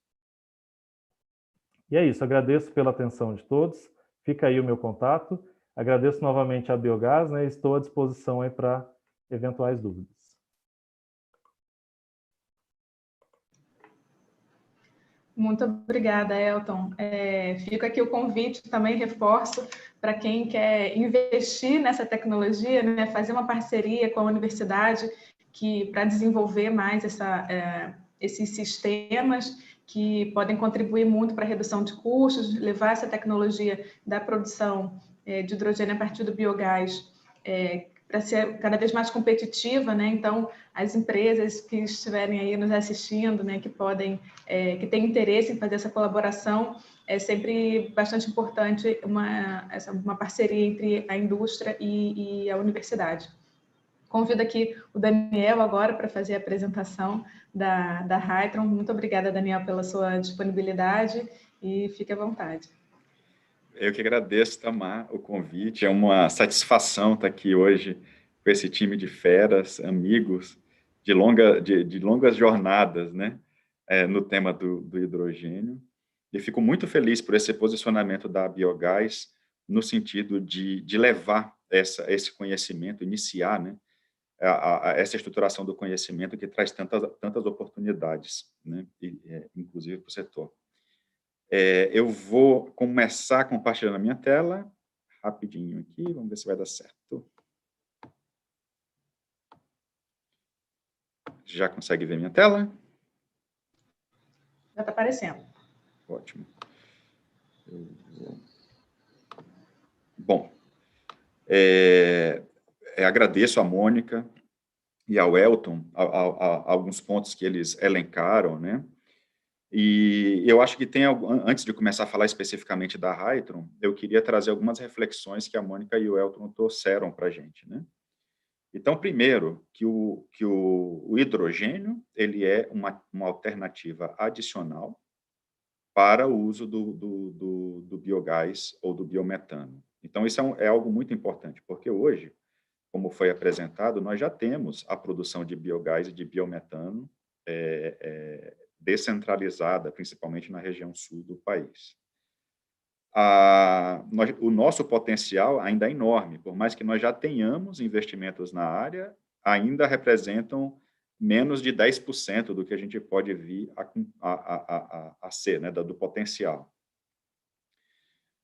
E é isso, agradeço pela atenção de todos, fica aí o meu contato, agradeço novamente a Biogás, né, e estou à disposição aí para eventuais dúvidas. Muito obrigada, Elton. Fica aqui o convite, também reforço, para quem quer investir nessa tecnologia, né, fazer uma parceria com a universidade para desenvolver mais esses sistemas que podem contribuir muito para a redução de custos, levar essa tecnologia da produção de hidrogênio a partir do biogás para ser cada vez mais competitiva, né? Então, as empresas que estiverem aí nos assistindo, né, que têm interesse em fazer essa colaboração, é sempre bastante importante uma parceria entre a indústria e a universidade. Convido aqui o Daniel agora para fazer a apresentação da Hytron. Muito obrigada, Daniel, pela sua disponibilidade e fique à vontade. Eu que agradeço, Tamar, o convite. É uma satisfação estar aqui hoje com esse time de feras, amigos, de longas jornadas, né, no tema do hidrogênio. E fico muito feliz por esse posicionamento da Biogás no sentido de levar esse conhecimento, iniciar, né, essa estruturação do conhecimento que traz tantas oportunidades, né, inclusive para o setor. Eu vou começar compartilhando a minha tela, rapidinho aqui, vamos ver se vai dar certo. Já consegue ver minha tela? Já está aparecendo. Ótimo. Bom, agradeço a Mônica e ao Elton, alguns pontos que eles elencaram, né? E eu acho que antes de começar a falar especificamente da Hytron, eu queria trazer algumas reflexões que a Mônica e o Elton trouxeram para a gente, né? Então, primeiro, que o hidrogênio ele é uma alternativa adicional para o uso do biogás ou do biometano. Então, isso é algo muito importante, porque hoje, como foi apresentado, nós já temos a produção de biogás e de biometano descentralizada, principalmente na região sul do país. O nosso potencial ainda é enorme, por mais que nós já tenhamos investimentos na área, ainda representam menos de 10% do que a gente pode vir a ser, né, do potencial.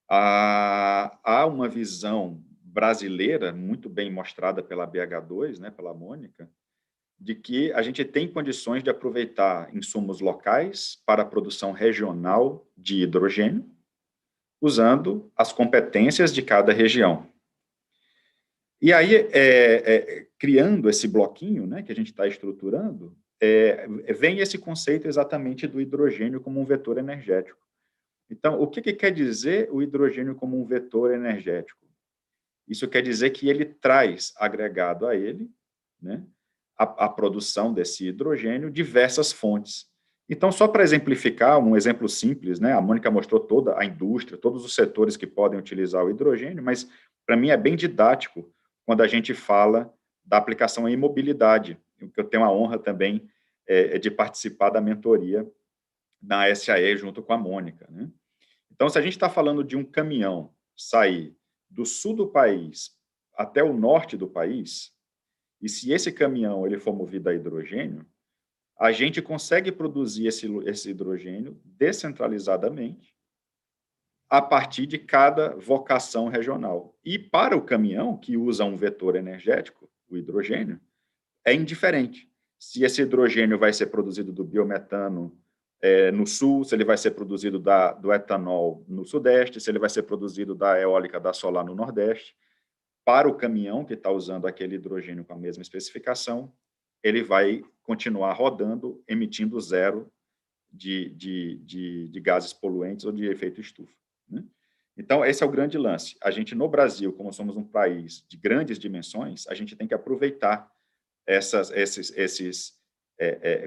Há uma visão brasileira, muito bem mostrada pela BH2, né, pela Mônica, de que a gente tem condições de aproveitar insumos locais para a produção regional de hidrogênio, usando as competências de cada região. E aí, criando esse bloquinho, né, que a gente está estruturando, vem esse conceito exatamente do hidrogênio como um vetor energético. Então, o que quer dizer o hidrogênio como um vetor energético? Isso quer dizer que ele traz agregado a ele, né, a produção desse hidrogênio, diversas fontes. Então, só para exemplificar, um exemplo simples, né, a Mônica mostrou toda a indústria, todos os setores que podem utilizar o hidrogênio, mas, para mim, é bem didático quando a gente fala da aplicação em mobilidade, que eu tenho a honra também de participar da mentoria na SAE junto com a Mônica, né? Então, se a gente está falando de um caminhão sair do sul do país até o norte do país, e se esse caminhão ele for movido a hidrogênio, a gente consegue produzir esse hidrogênio descentralizadamente a partir de cada vocação regional. E para o caminhão, que usa um vetor energético, o hidrogênio, é indiferente. Se esse hidrogênio vai ser produzido do biometano no sul, se ele vai ser produzido do etanol no sudeste, se ele vai ser produzido da eólica, da solar no nordeste, para o caminhão que está usando aquele hidrogênio com a mesma especificação, ele vai continuar rodando, emitindo zero de gases poluentes ou de efeito estufa, né? Então, esse é o grande lance. A gente, no Brasil, como somos um país de grandes dimensões, a gente tem que aproveitar esses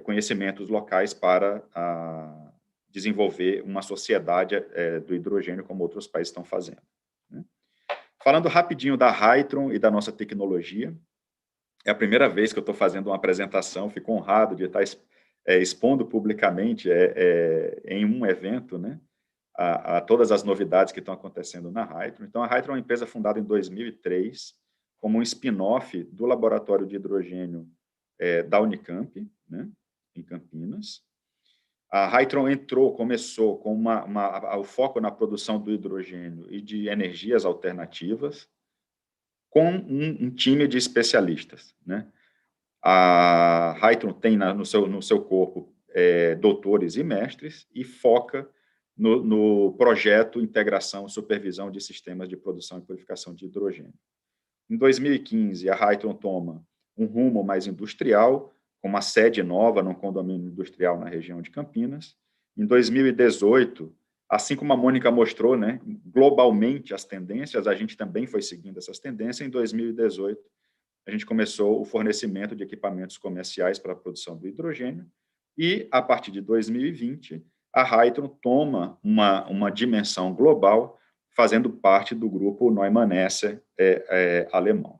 conhecimentos locais para desenvolver uma sociedade do hidrogênio, como outros países estão fazendo, né? Falando rapidinho da Hytron e da nossa tecnologia, é a primeira vez que eu estou fazendo uma apresentação, fico honrado de estar expondo publicamente em um evento, né, a todas as novidades que estão acontecendo na Hytron. Então, a Hytron é uma empresa fundada em 2003, como um spin-off do Laboratório de Hidrogênio da Unicamp, né, em Campinas. A Hytron começou com o foco na produção do hidrogênio e de energias alternativas, com um time de especialistas, né? A Hytron tem no seu corpo doutores e mestres e foca no projeto Integração e Supervisão de Sistemas de Produção e Purificação de Hidrogênio. Em 2015, a Hytron toma um rumo mais industrial, com uma sede nova num condomínio industrial na região de Campinas. Em 2018, assim como a Mônica mostrou, né, globalmente as tendências, a gente também foi seguindo essas tendências. Em 2018, a gente começou o fornecimento de equipamentos comerciais para a produção do hidrogênio e, a partir de 2020, a Hytron toma uma dimensão global, fazendo parte do grupo Neumann Esser alemão.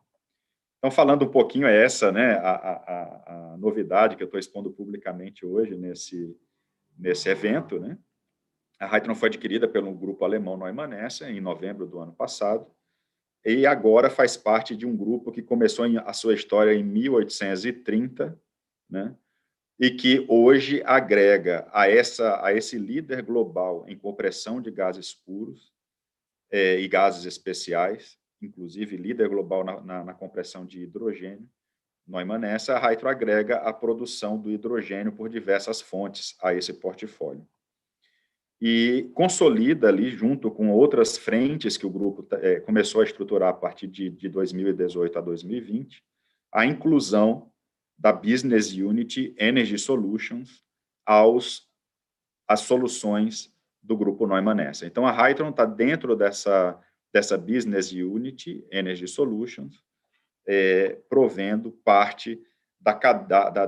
Então, falando um pouquinho, essa, né, a novidade que eu estou expondo publicamente hoje nesse evento, né? A Hytron foi adquirida pelo grupo alemão Neumann Esser em novembro do ano passado e agora faz parte de um grupo que começou a sua história em 1830, né? E que hoje agrega a esse líder global em compressão de gases puros e gases especiais, inclusive líder global na compressão de hidrogênio, Neumann Esser. A Hytron agrega a produção do hidrogênio por diversas fontes a esse portfólio. E consolida ali, junto com outras frentes que o grupo começou a estruturar a partir de 2018 a 2020, a inclusão da Business Unit Energy Solutions aos as soluções do grupo Neumann Essa. Então, a Hytron está dentro dessa Business Unit, Energy Solutions, provendo parte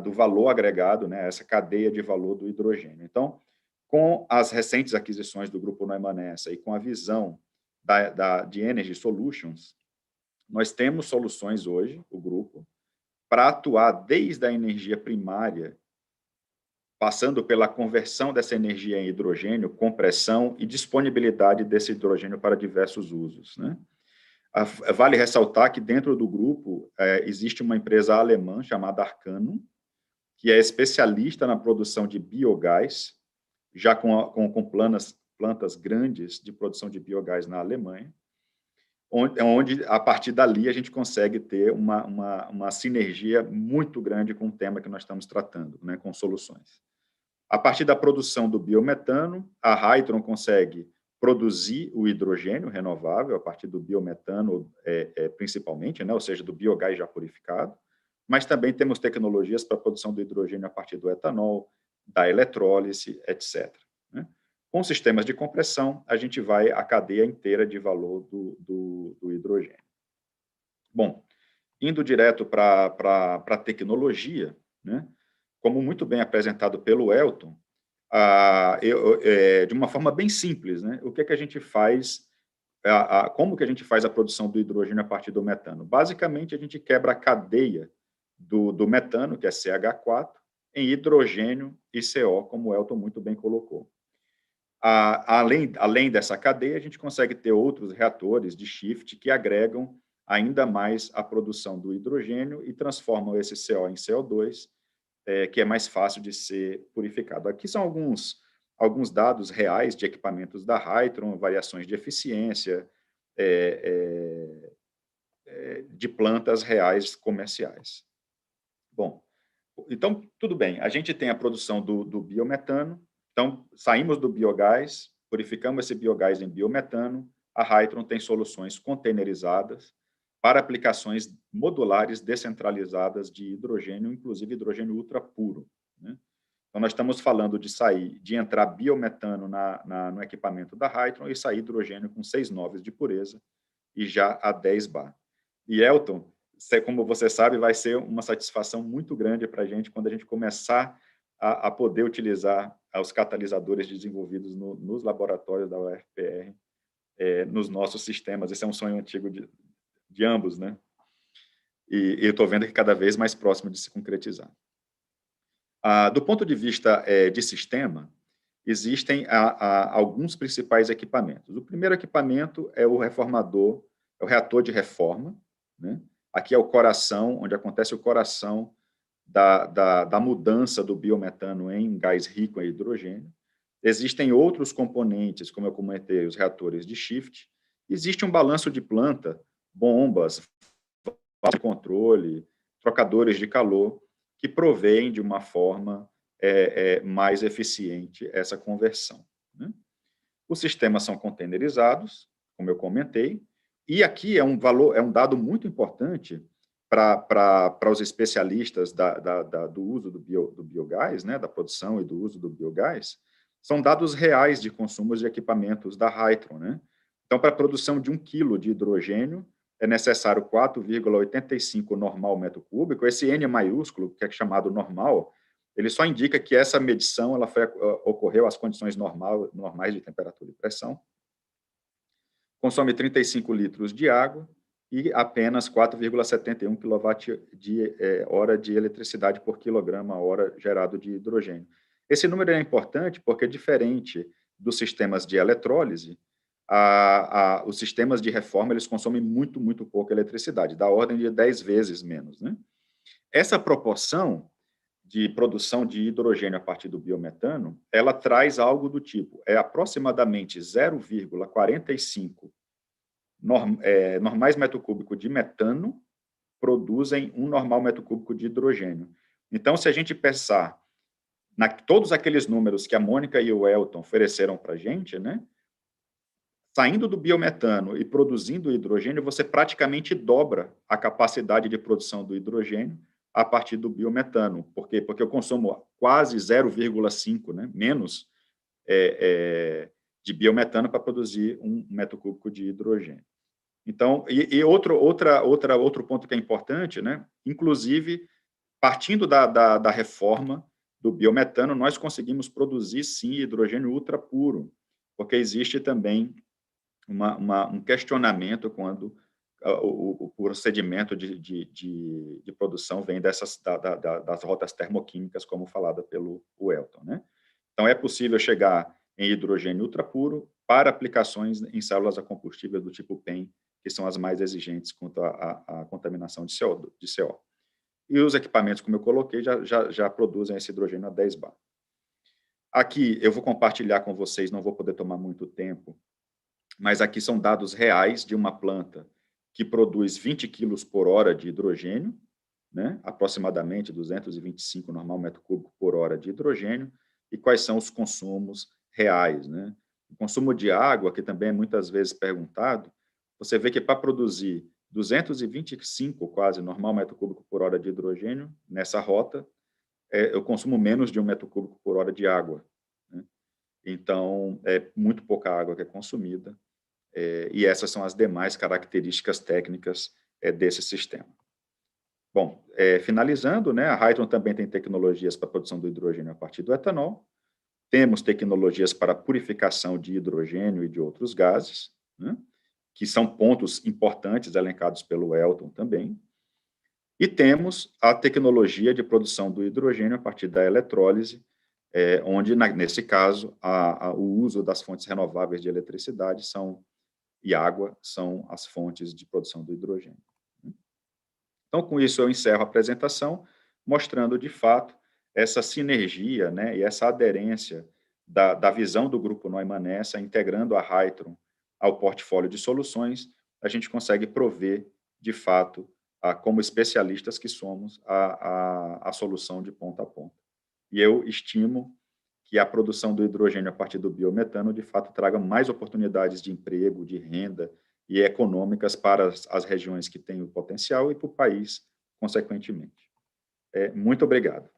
do valor agregado, né, essa cadeia de valor do hidrogênio. Então, com as recentes aquisições do grupo Neumann Essa e com a visão de Energy Solutions, nós temos soluções hoje, o grupo, para atuar desde a energia primária, passando pela conversão dessa energia em hidrogênio, compressão e disponibilidade desse hidrogênio para diversos usos, né? Vale ressaltar que dentro do grupo existe uma empresa alemã chamada Arcanum, que é especialista na produção de biogás, já com plantas grandes de produção de biogás na Alemanha, onde a partir dali a gente consegue ter uma sinergia muito grande com o tema que nós estamos tratando, né, com soluções. A partir da produção do biometano, a Hytron consegue produzir o hidrogênio renovável a partir do biometano, principalmente, né, ou seja, do biogás já purificado, mas também temos tecnologias para a produção do hidrogênio a partir do etanol, da eletrólise, etc. Né? Com sistemas de compressão, a gente vai à cadeia inteira de valor do hidrogênio. Bom, indo direto para a tecnologia, né, como muito bem apresentado pelo Elton, de uma forma bem simples, né, o que é que a gente faz, como que a gente faz a produção do hidrogênio a partir do metano? Basicamente, a gente quebra a cadeia do metano, que é CH4, em hidrogênio e CO, como o Elton muito bem colocou. Além dessa cadeia, a gente consegue ter outros reatores de shift que agregam ainda mais a produção do hidrogênio e transformam esse CO em CO2, que é mais fácil de ser purificado. Aqui são alguns dados reais de equipamentos da Hytron, variações de eficiência, de plantas reais comerciais. Bom, então, tudo bem, a gente tem a produção do biometano, então, saímos do biogás, purificamos esse biogás em biometano, a Hytron tem soluções containerizadas para aplicações modulares descentralizadas de hidrogênio, inclusive hidrogênio ultra puro, né? Então, nós estamos falando de entrar biometano no equipamento da Hytron e sair hidrogênio com 6 noves de pureza e já a 10 bar. E, Elton, como você sabe, vai ser uma satisfação muito grande para a gente quando a gente começar a poder utilizar os catalisadores desenvolvidos nos laboratórios da UFPR, nos nossos sistemas. Esse é um sonho antigo de ambos, né? E eu estou vendo que cada vez mais próximo de se concretizar. Do ponto de vista de sistema, existem alguns principais equipamentos. O primeiro equipamento é o reformador, é o reator de reforma, né? Aqui é o coração, onde acontece o coração da mudança do biometano em gás rico em hidrogênio. Existem outros componentes, como eu comentei, os reatores de shift. Existe um balanço de planta, bombas, de controle, trocadores de calor, que provêem de uma forma mais eficiente essa conversão, né? Os sistemas são containerizados, como eu comentei, e aqui é um dado muito importante para os especialistas do uso do biogás, né, da produção e do uso do biogás, são dados reais de consumos de equipamentos da Hytron, né? Então, para a produção de 1 kg de hidrogênio, é necessário 4,85 normal metro cúbico. Esse N maiúsculo, que é chamado normal, ele só indica que essa medição ocorreu às condições normais de temperatura e pressão. Consome 35 litros de água e apenas 4,71 kWh de eletricidade por quilograma-hora gerado de hidrogênio. Esse número é importante porque, diferente dos sistemas de eletrólise, os sistemas de reforma eles consomem muito, muito pouca eletricidade, da ordem de 10 vezes menos, né? Essa proporção de produção de hidrogênio a partir do biometano, ela traz algo do tipo, aproximadamente 0,45 normais metro cúbico de metano produzem um normal metro cúbico de hidrogênio. Então, se a gente pensar todos aqueles números que a Mônica e o Elton ofereceram para a gente, né, saindo do biometano e produzindo hidrogênio, você praticamente dobra a capacidade de produção do hidrogênio a partir do biometano. Por quê? Porque eu consumo quase 0,5, né, menos de biometano para produzir 1 metro cúbico de hidrogênio. Então, outro ponto que é importante, né? Inclusive, partindo da reforma do biometano, nós conseguimos produzir, sim, hidrogênio ultra puro, porque existe também um questionamento quando o procedimento de produção vem das rotas termoquímicas, como falado pelo Elton, né? Então, é possível chegar em hidrogênio ultra puro para aplicações em células a combustível do tipo PEM, que são as mais exigentes quanto à contaminação de CO. E os equipamentos, como eu coloquei, já produzem esse hidrogênio a 10 bar. Aqui, eu vou compartilhar com vocês, não vou poder tomar muito tempo, mas aqui são dados reais de uma planta que produz 20 quilos por hora de hidrogênio, né? Aproximadamente 225 normal metro cúbico por hora de hidrogênio, e quais são os consumos reais, né? O consumo de água, que também é muitas vezes perguntado, você vê que para produzir 225, quase, normal metro cúbico por hora de hidrogênio, nessa rota, eu consumo menos de 1 metro cúbico por hora de água, né? Então, é muito pouca água que é consumida, e essas são as demais características técnicas desse sistema. Bom, finalizando, né, a Hytron também tem tecnologias para a produção do hidrogênio a partir do etanol, temos tecnologias para purificação de hidrogênio e de outros gases, né, que são pontos importantes elencados pelo Elton também, e temos a tecnologia de produção do hidrogênio a partir da eletrólise, onde, nesse caso, o uso das fontes renováveis de eletricidade e água são as fontes de produção do hidrogênio. Então, com isso, eu encerro a apresentação, mostrando, de fato, essa sinergia, né, e essa aderência da visão do Grupo Neumann nessa, integrando a Hytron ao portfólio de soluções, a gente consegue prover, de fato, como especialistas que somos, a solução de ponta a ponta. E eu estimo que a produção do hidrogênio a partir do biometano, de fato, traga mais oportunidades de emprego, de renda e econômicas para as regiões que têm o potencial e para o país, consequentemente. Muito obrigado.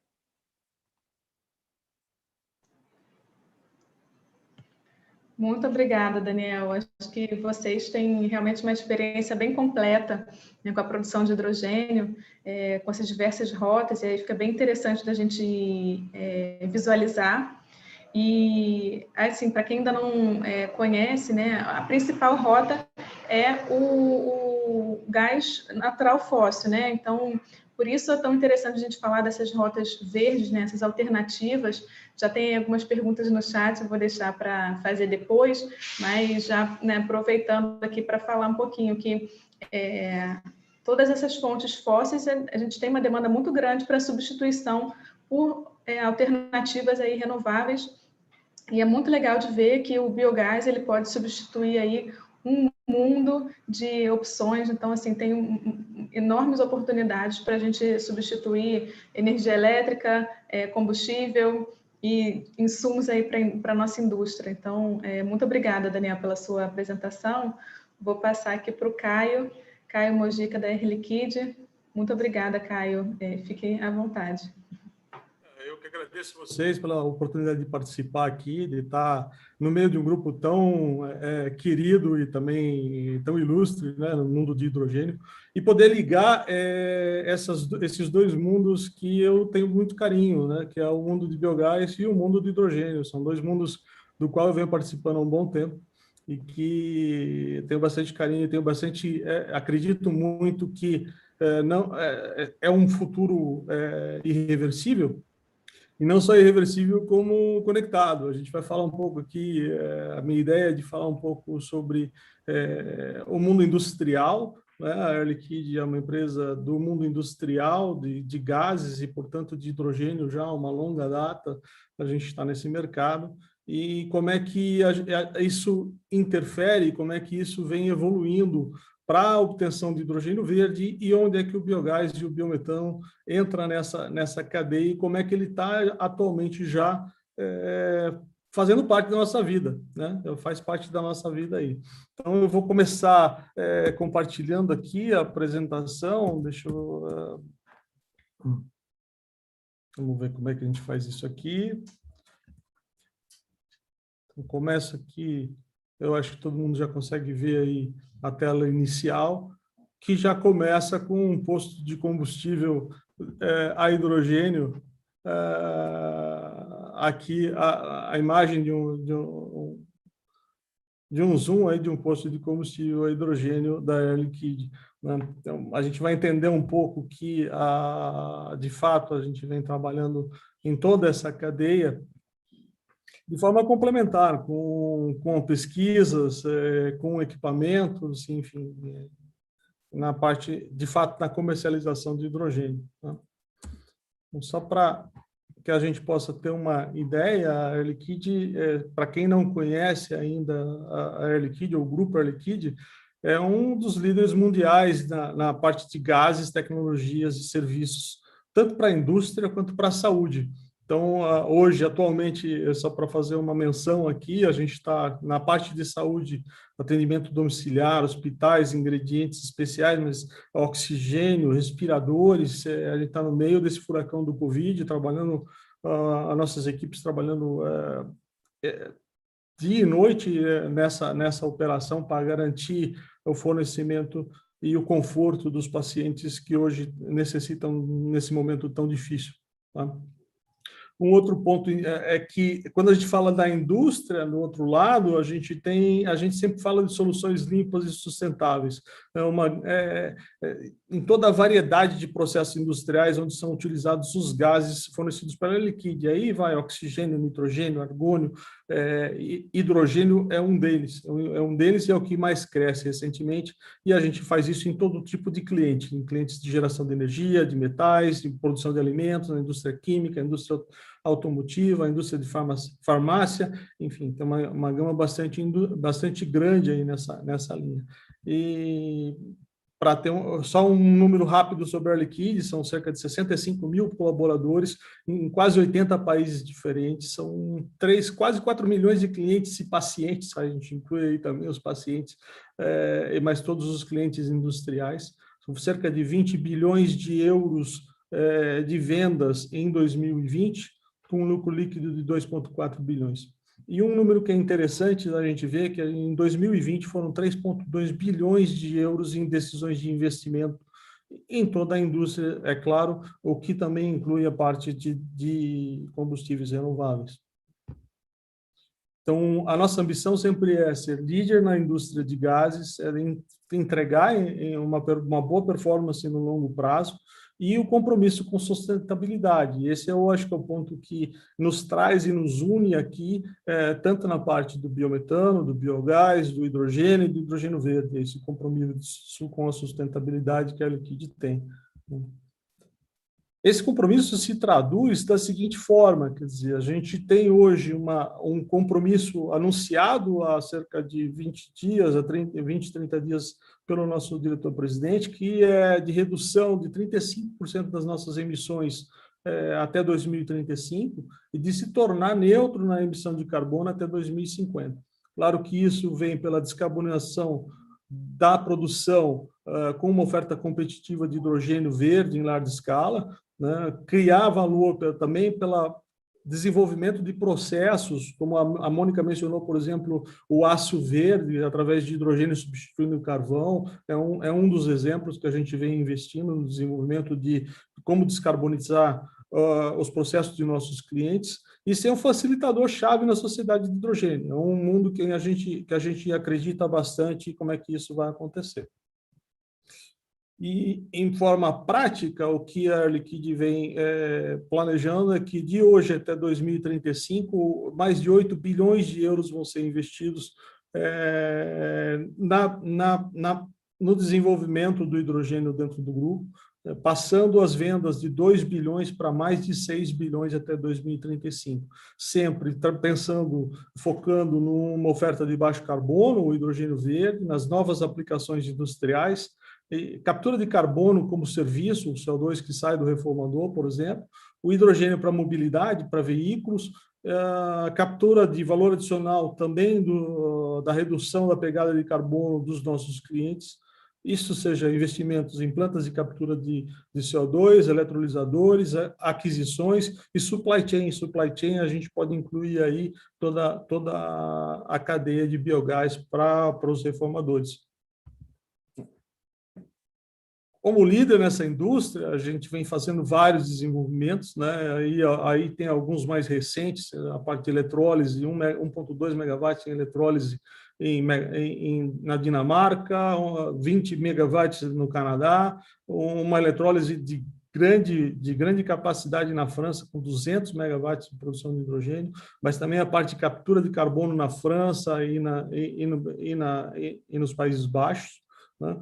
Muito obrigada, Daniel. Acho que vocês têm realmente uma experiência bem completa, né, com a produção de hidrogênio, com essas diversas rotas, e aí fica bem interessante da gente visualizar. E, assim, para quem ainda não conhece, né, a principal rota é o gás natural fóssil, né? Então, por isso é tão interessante a gente falar dessas rotas verdes, né, essas alternativas. Já tem algumas perguntas no chat, eu vou deixar para fazer depois, mas já, né, aproveitando aqui para falar um pouquinho que todas essas fontes fósseis, a gente tem uma demanda muito grande para substituição por alternativas aí renováveis, e é muito legal de ver que o biogás ele pode substituir aí um mundo de opções. Então, assim, tem enormes oportunidades para a gente substituir energia elétrica, combustível e insumos aí para a nossa indústria. Então, muito obrigada, Daniel, pela sua apresentação. Vou passar aqui para o Caio Mojica, da Air Liquide. Muito obrigada, Caio. Fiquem à vontade. Eu que agradeço vocês pela oportunidade de participar aqui, de estar no meio de um grupo tão querido e também tão ilustre, né, no mundo de hidrogênio, e poder ligar esses dois mundos que eu tenho muito carinho, né, que é o mundo de biogás e o mundo de hidrogênio. São dois mundos do qual eu venho participando há um bom tempo e que tenho bastante carinho, tenho bastante, acredito muito que não é um futuro irreversível. E não só irreversível, como conectado. A gente vai falar um pouco aqui, a minha ideia é de falar um pouco sobre o mundo industrial, né? A Air Liquide é uma empresa do mundo industrial, de gases e, portanto, de hidrogênio já há uma longa data, a gente está nesse mercado, e como é que isso interfere, como é que isso vem evoluindo para a obtenção de hidrogênio verde e onde é que o biogás e o biometano entra nessa cadeia e como é que ele está atualmente já fazendo parte da nossa vida, né? Faz parte da nossa vida aí. Então, eu vou começar compartilhando aqui a apresentação. Deixa eu... vamos ver como é que a gente faz isso aqui. Começa aqui, eu acho que todo mundo já consegue ver aí a tela inicial, que já começa com um posto de combustível a hidrogênio. Aqui a imagem de um zoom aí de um posto de combustível a hidrogênio da Air Liquide, né? Então, a gente vai entender um pouco que, de fato, a gente vem trabalhando em toda essa cadeia de forma complementar, com pesquisas, com equipamentos, enfim, na parte, de fato, na comercialização de hidrogênio, né? Então, só para que a gente possa ter uma ideia, a Air Liquide, para quem não conhece ainda a Air Liquide, ou o grupo Air Liquide, é um dos líderes mundiais na parte de gases, tecnologias e serviços, tanto para a indústria quanto para a saúde. Então, hoje, atualmente, só para fazer uma menção aqui, a gente está na parte de saúde, atendimento domiciliar, hospitais, ingredientes especiais, mas oxigênio, respiradores, a gente está no meio desse furacão do Covid, trabalhando, as nossas equipes trabalhando dia e noite nessa operação para garantir o fornecimento e o conforto dos pacientes que hoje necessitam nesse momento tão difícil, tá? Um outro ponto é que, quando a gente fala da indústria, no outro lado, a gente sempre fala de soluções limpas e sustentáveis. Em toda a variedade de processos industriais onde são utilizados os gases fornecidos pela Liquide, aí vai oxigênio, nitrogênio, argônio, hidrogênio é um deles. E é o que mais cresce recentemente, e a gente faz isso em todo tipo de cliente, em clientes de geração de energia, de metais, de produção de alimentos, na indústria química, na indústria automotiva, a indústria de farmácia, enfim, tem uma gama bastante grande aí nessa linha. E para ter só um número rápido sobre a Air Liquide, são cerca de 65 mil colaboradores em quase 80 países diferentes, são quase 4 milhões de clientes e pacientes, a gente inclui aí também os pacientes, mas todos os clientes industriais, são cerca de 20 bilhões de euros de vendas em 2020, com um lucro líquido de 2,4 bilhões. E um número que é interessante a gente ver que em 2020 foram 3,2 bilhões de euros em decisões de investimento em toda a indústria, é claro, o que também inclui a parte de combustíveis renováveis. Então, a nossa ambição sempre é ser líder na indústria de gases, entregar uma boa performance no longo prazo, e o compromisso com sustentabilidade. Esse eu acho que é o ponto que nos traz e nos une aqui, tanto na parte do biometano, do biogás, do hidrogênio e do hidrogênio verde, esse compromisso com a sustentabilidade que a Liquide tem. Esse compromisso se traduz da seguinte forma, quer dizer, a gente tem hoje um compromisso anunciado há cerca de 20 dias, 30 dias, pelo nosso diretor-presidente, que é de redução de 35% das nossas emissões até 2035 e de se tornar neutro na emissão de carbono até 2050. Claro que isso vem pela descarbonização da produção com uma oferta competitiva de hidrogênio verde em larga escala, né? Criar valor também pelo desenvolvimento de processos, como a Mônica mencionou, por exemplo, o aço verde, através de hidrogênio substituindo o carvão, é um dos exemplos que a gente vem investindo no desenvolvimento de como descarbonizar os processos de nossos clientes e ser um facilitador-chave na sociedade de hidrogênio. É um mundo que a gente acredita bastante como é que isso vai acontecer. E, em forma prática, o que a Air Liquide vem planejando é que, de hoje até 2035, mais de 8 bilhões de euros vão ser investidos no desenvolvimento do hidrogênio dentro do grupo, passando as vendas de 2 bilhões para mais de 6 bilhões até 2035. Sempre focando numa oferta de baixo carbono, o hidrogênio verde, nas novas aplicações industriais, captura de carbono como serviço, o CO2 que sai do reformador, por exemplo, o hidrogênio para mobilidade, para veículos, a captura de valor adicional também da redução da pegada de carbono dos nossos clientes, isso seja investimentos em plantas de captura de CO2, eletrolisadores, aquisições e supply chain. Supply chain a gente pode incluir aí toda a cadeia de biogás para os reformadores. Como líder nessa indústria, a gente vem fazendo vários desenvolvimentos, né? Aí tem alguns mais recentes, a parte de eletrólise, 1,2 megawatts em eletrólise na Dinamarca, 20 megawatts no Canadá, uma eletrólise de grande capacidade na França, com 200 megawatts de produção de hidrogênio, mas também a parte de captura de carbono na França e nos Países Baixos, né?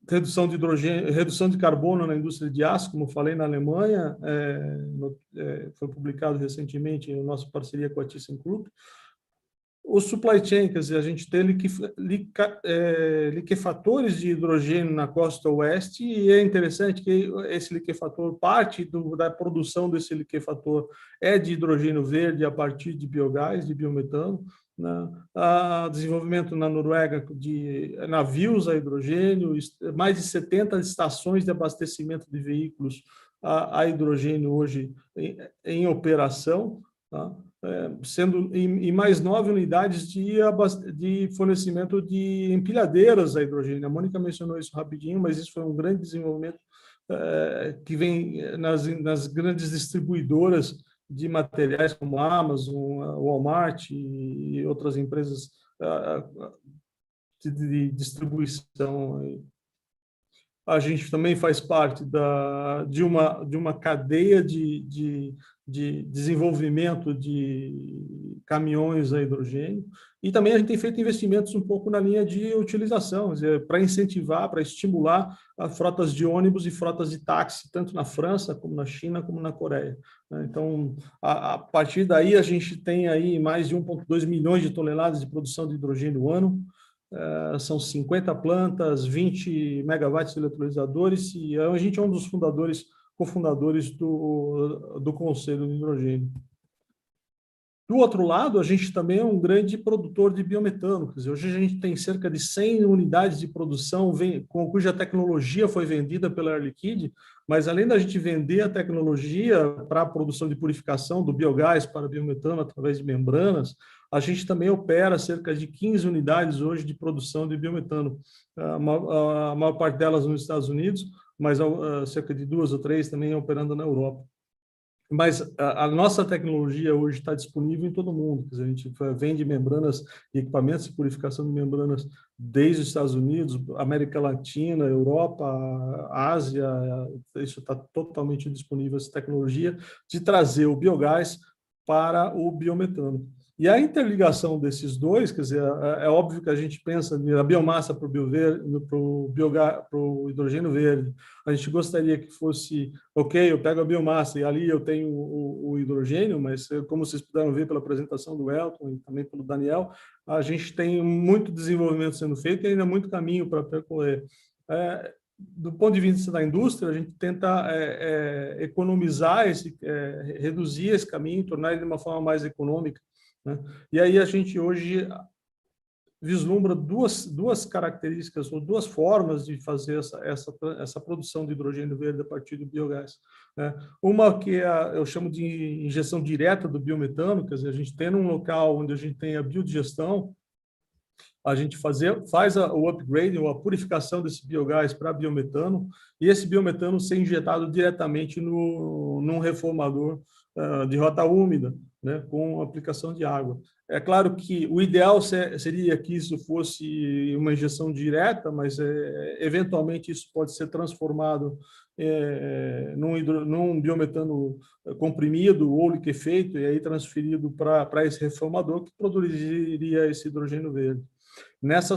Redução de hidrogênio, redução de carbono na indústria de aço, como falei, na Alemanha, foi publicado recentemente em nossa parceria com a ThyssenKrupp. O supply chain, quer dizer, a gente tem liquefatores de hidrogênio na costa oeste, e é interessante que esse liquefator, parte da produção desse liquefator é de hidrogênio verde a partir de biogás, de biometano, né? Desenvolvimento na Noruega de navios a hidrogênio, mais de 70 estações de abastecimento de veículos a hidrogênio hoje em operação, tá? Sendo e mais 9 unidades de fornecimento de empilhadeiras a hidrogênio. A Mônica mencionou isso rapidinho, mas isso foi um grande desenvolvimento que vem nas grandes distribuidoras de materiais como a Amazon, a Walmart e outras empresas de distribuição. A gente também faz parte de uma cadeia de desenvolvimento de caminhões a hidrogênio, e também a gente tem feito investimentos um pouco na linha de utilização, para incentivar, para estimular as frotas de ônibus e frotas de táxi, tanto na França, como na China, como na Coreia. Então, a partir daí, a gente tem aí mais de 1,2 milhões de toneladas de produção de hidrogênio ano. São 50 plantas, 20 megawatts de eletrolisadores, e a gente é um dos cofundadores do Conselho de Hidrogênio. Do outro lado, a gente também é um grande produtor de biometano. Quer dizer, hoje a gente tem cerca de 100 unidades de produção cuja tecnologia foi vendida pela Air Liquide, mas além da gente vender a tecnologia para a produção de purificação do biogás para biometano através de membranas, a gente também opera cerca de 15 unidades hoje de produção de biometano, a maior parte delas nos Estados Unidos, mas cerca de 2 ou 3 também operando na Europa. Mas a nossa tecnologia hoje está disponível em todo o mundo. Quer dizer, a gente vende membranas e equipamentos de purificação de membranas desde os Estados Unidos, América Latina, Europa, Ásia. Isso está totalmente disponível, essa tecnologia de trazer o biogás para o biometano. E a interligação desses dois, quer dizer, é óbvio que a gente pensa na biomassa para o hidrogênio verde. A gente gostaria que fosse, ok, eu pego a biomassa e ali eu tenho o hidrogênio, mas como vocês puderam ver pela apresentação do Elton e também pelo Daniel, a gente tem muito desenvolvimento sendo feito e ainda muito caminho para percorrer. Do ponto de vista da indústria, a gente tenta economizar, reduzir esse caminho, tornar ele de uma forma mais econômica, né? E aí a gente hoje vislumbra duas características ou duas formas de fazer essa produção de hidrogênio verde a partir do biogás, né? Uma que eu chamo de injeção direta do biometano, quer dizer, a gente tem um local onde a gente tem a biodigestão, a gente faz o upgrade ou a purificação desse biogás para biometano, e esse biometano ser injetado diretamente num reformador de rota úmida, né, com aplicação de água. É claro que o ideal seria que isso fosse uma injeção direta, mas eventualmente isso pode ser transformado num biometano comprimido ou liquefeito e aí transferido para esse reformador que produziria esse hidrogênio verde.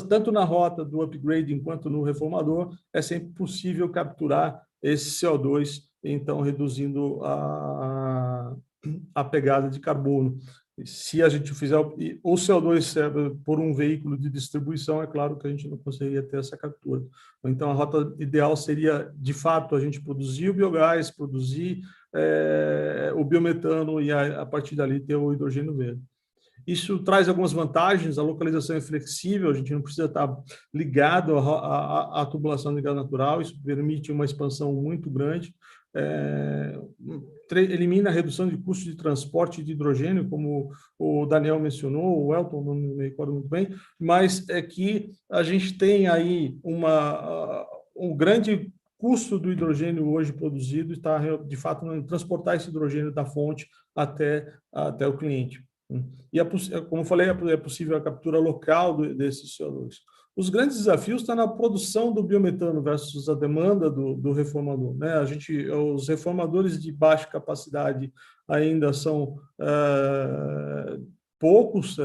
Tanto na rota do upgrading quanto no reformador, é sempre possível capturar esse CO2, então reduzindo a pegada de carbono. Se a gente fizer o CO2 por um veículo de distribuição, é claro que a gente não conseguiria ter essa captura. Então, a rota ideal seria, de fato, a gente produzir o biogás, produzir o biometano e, a partir dali, ter o hidrogênio verde. Isso traz algumas vantagens, a localização é flexível, a gente não precisa estar ligado à tubulação de gás natural, isso permite uma expansão muito grande, elimina a redução de custos de transporte de hidrogênio, como o Daniel mencionou, o Elton não me recordo muito bem, mas é que a gente tem aí um grande custo do hidrogênio hoje produzido está, de fato, em transportar esse hidrogênio da fonte até o cliente. E, como eu falei, é possível a captura local desses CO2. Os grandes desafios estão na produção do biometano versus a demanda do reformador, né? Os reformadores de baixa capacidade ainda são poucos.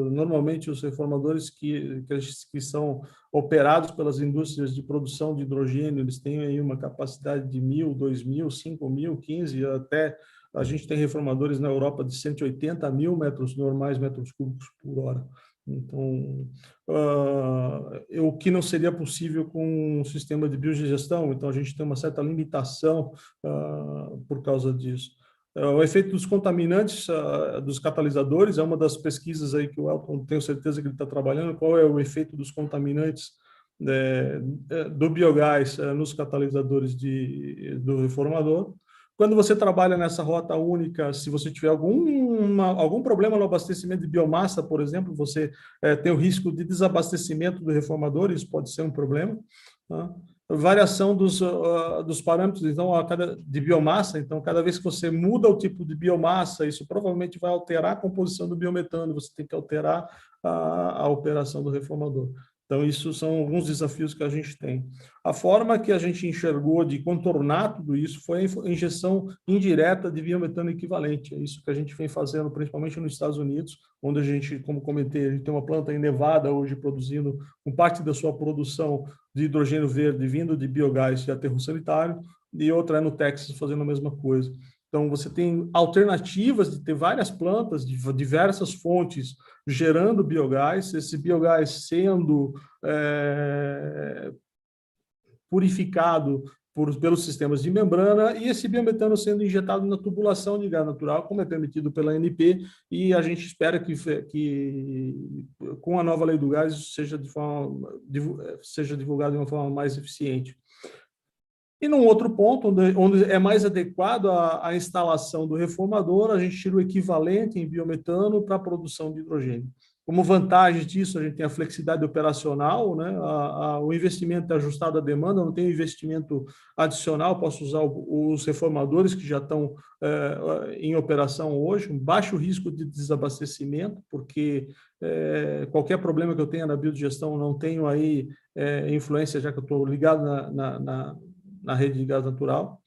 Normalmente, os reformadores que são operados pelas indústrias de produção de hidrogênio, eles têm aí uma capacidade de 1.000, 2.000, 5.000, 15, até a gente tem reformadores na Europa de 180 mil metros cúbicos por hora. Então, o que não seria possível com um sistema de biodigestão, então a gente tem uma certa limitação por causa disso. O efeito dos contaminantes, dos catalisadores, é uma das pesquisas aí que o Elton, tenho certeza que ele está trabalhando. Qual é o efeito dos contaminantes do biogás nos catalisadores do reformador? Quando você trabalha nessa rota única, se você tiver algum problema no abastecimento de biomassa, por exemplo, você tem o risco de desabastecimento do reformador, isso pode ser um problema. Tá? Variação dos parâmetros de biomassa, então, cada vez que você muda o tipo de biomassa, isso provavelmente vai alterar a composição do biometano, você tem que alterar a operação do reformador. Então, isso são alguns desafios que a gente tem. A forma que a gente enxergou de contornar tudo isso foi a injeção indireta de biometano equivalente. É isso que a gente vem fazendo, principalmente nos Estados Unidos, onde a gente, como comentei, a gente tem uma planta em Nevada hoje produzindo com parte da sua produção de hidrogênio verde vindo de biogás de aterro sanitário, e outra é no Texas fazendo a mesma coisa. Então, você tem alternativas de ter várias plantas de diversas fontes gerando biogás, esse biogás sendo purificado pelos sistemas de membrana e esse biometano sendo injetado na tubulação de gás natural, como é permitido pela ANP, e a gente espera que com a nova lei do gás isso seja divulgado de uma forma mais eficiente. E num outro ponto, onde é mais adequado a instalação do reformador, a gente tira o equivalente em biometano para a produção de hidrogênio. Como vantagem disso, a gente tem a flexibilidade operacional, né? O investimento é ajustado à demanda, não tem investimento adicional, posso usar os reformadores que já estão em operação hoje, um baixo risco de desabastecimento, porque qualquer problema que eu tenha na biodigestão, não tenho aí influência, já que eu estou ligado na rede de gás natural.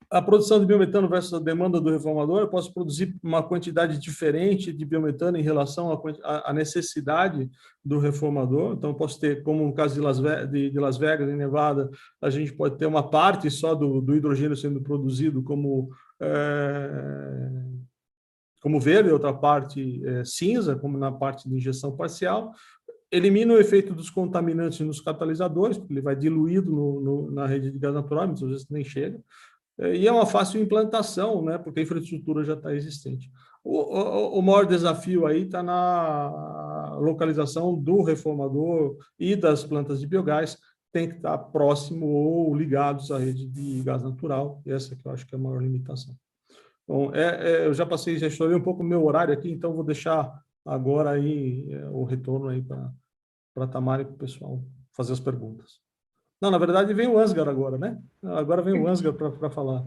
A produção de biometano versus a demanda do reformador, eu posso produzir uma quantidade diferente de biometano em relação à necessidade do reformador. Então, eu posso ter, como no caso de Las Vegas, em Nevada, a gente pode ter uma parte só do hidrogênio sendo produzido como verde, outra parte cinza, como na parte de injeção parcial. Elimina o efeito dos contaminantes nos catalisadores, porque ele vai diluído na rede de gás natural, muitas vezes nem chega. E é uma fácil implantação, né, porque a infraestrutura já está existente. O maior desafio aí está na localização do reformador e das plantas de biogás, tem que estar próximo ou ligados à rede de gás natural, essa que eu acho que é a maior limitação. Bom, eu já estourei um pouco o meu horário aqui, então vou deixar agora aí o retorno aí para a Tamara e para o pessoal fazer as perguntas. Não, na verdade, vem o Ansgar agora, né? Agora vem o Ansgar para falar.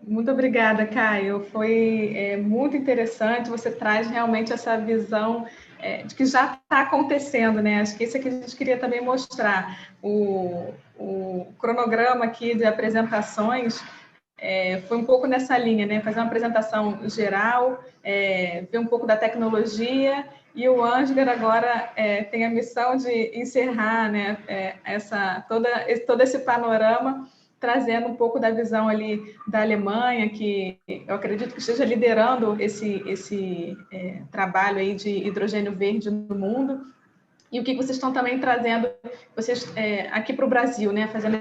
Muito obrigada, Caio. Foi muito interessante. Você traz realmente essa visão de que já está acontecendo, né? Acho que isso é que a gente queria também mostrar. O cronograma aqui de apresentações foi um pouco nessa linha, né? Fazer uma apresentação geral, ver um pouco da tecnologia, e o Ansgar agora tem a missão de encerrar, né, todo esse panorama, trazendo um pouco da visão ali da Alemanha, que eu acredito que esteja liderando esse trabalho aí de hidrogênio verde no mundo. E o que vocês estão também trazendo, vocês aqui para o Brasil, né, fazendo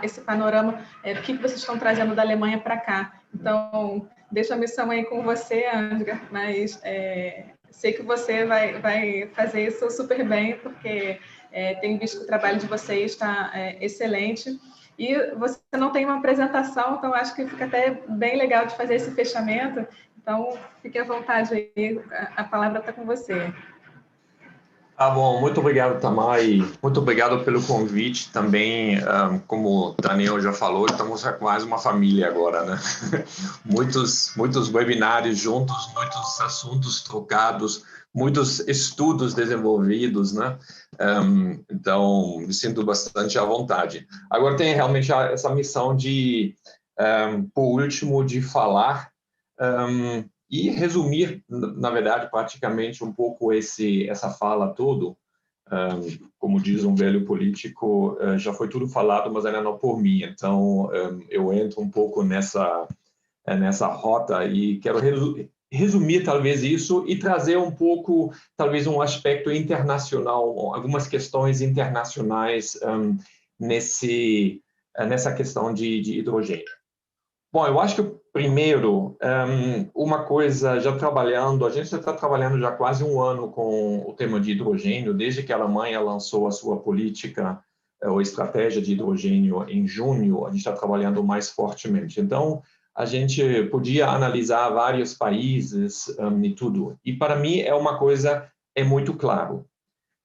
esse panorama, o que vocês estão trazendo da Alemanha para cá. Então, deixo a missão aí com você, Ansgar, mas sei que você vai fazer isso super bem, porque tenho visto que o trabalho de vocês está excelente. E você não tem uma apresentação, então acho que fica até bem legal de fazer esse fechamento. Então, fique à vontade aí, a palavra está com você. Ah, bom, muito obrigado, Tamar, e muito obrigado pelo convite também. Como o Daniel já falou, estamos quase uma família agora, né? Muitos webinários juntos, muitos assuntos trocados, muitos estudos desenvolvidos, né? Então, me sinto bastante à vontade. Agora tem realmente essa missão de, por último, de falar e resumir, na verdade, praticamente um pouco essa fala toda. Como diz um velho político, já foi tudo falado, mas ainda não por mim. Então, eu entro um pouco nessa rota e quero resumir talvez isso e trazer um pouco, talvez um aspecto internacional, algumas questões internacionais nessa questão de hidrogênio. Bom, eu acho que primeiro, uma coisa, já trabalhando, a gente está trabalhando já quase um ano com o tema de hidrogênio, desde que a Alemanha lançou a sua política ou estratégia de hidrogênio em junho, a gente está trabalhando mais fortemente. Então, a gente podia analisar vários países e tudo. E para mim é uma coisa, é muito claro.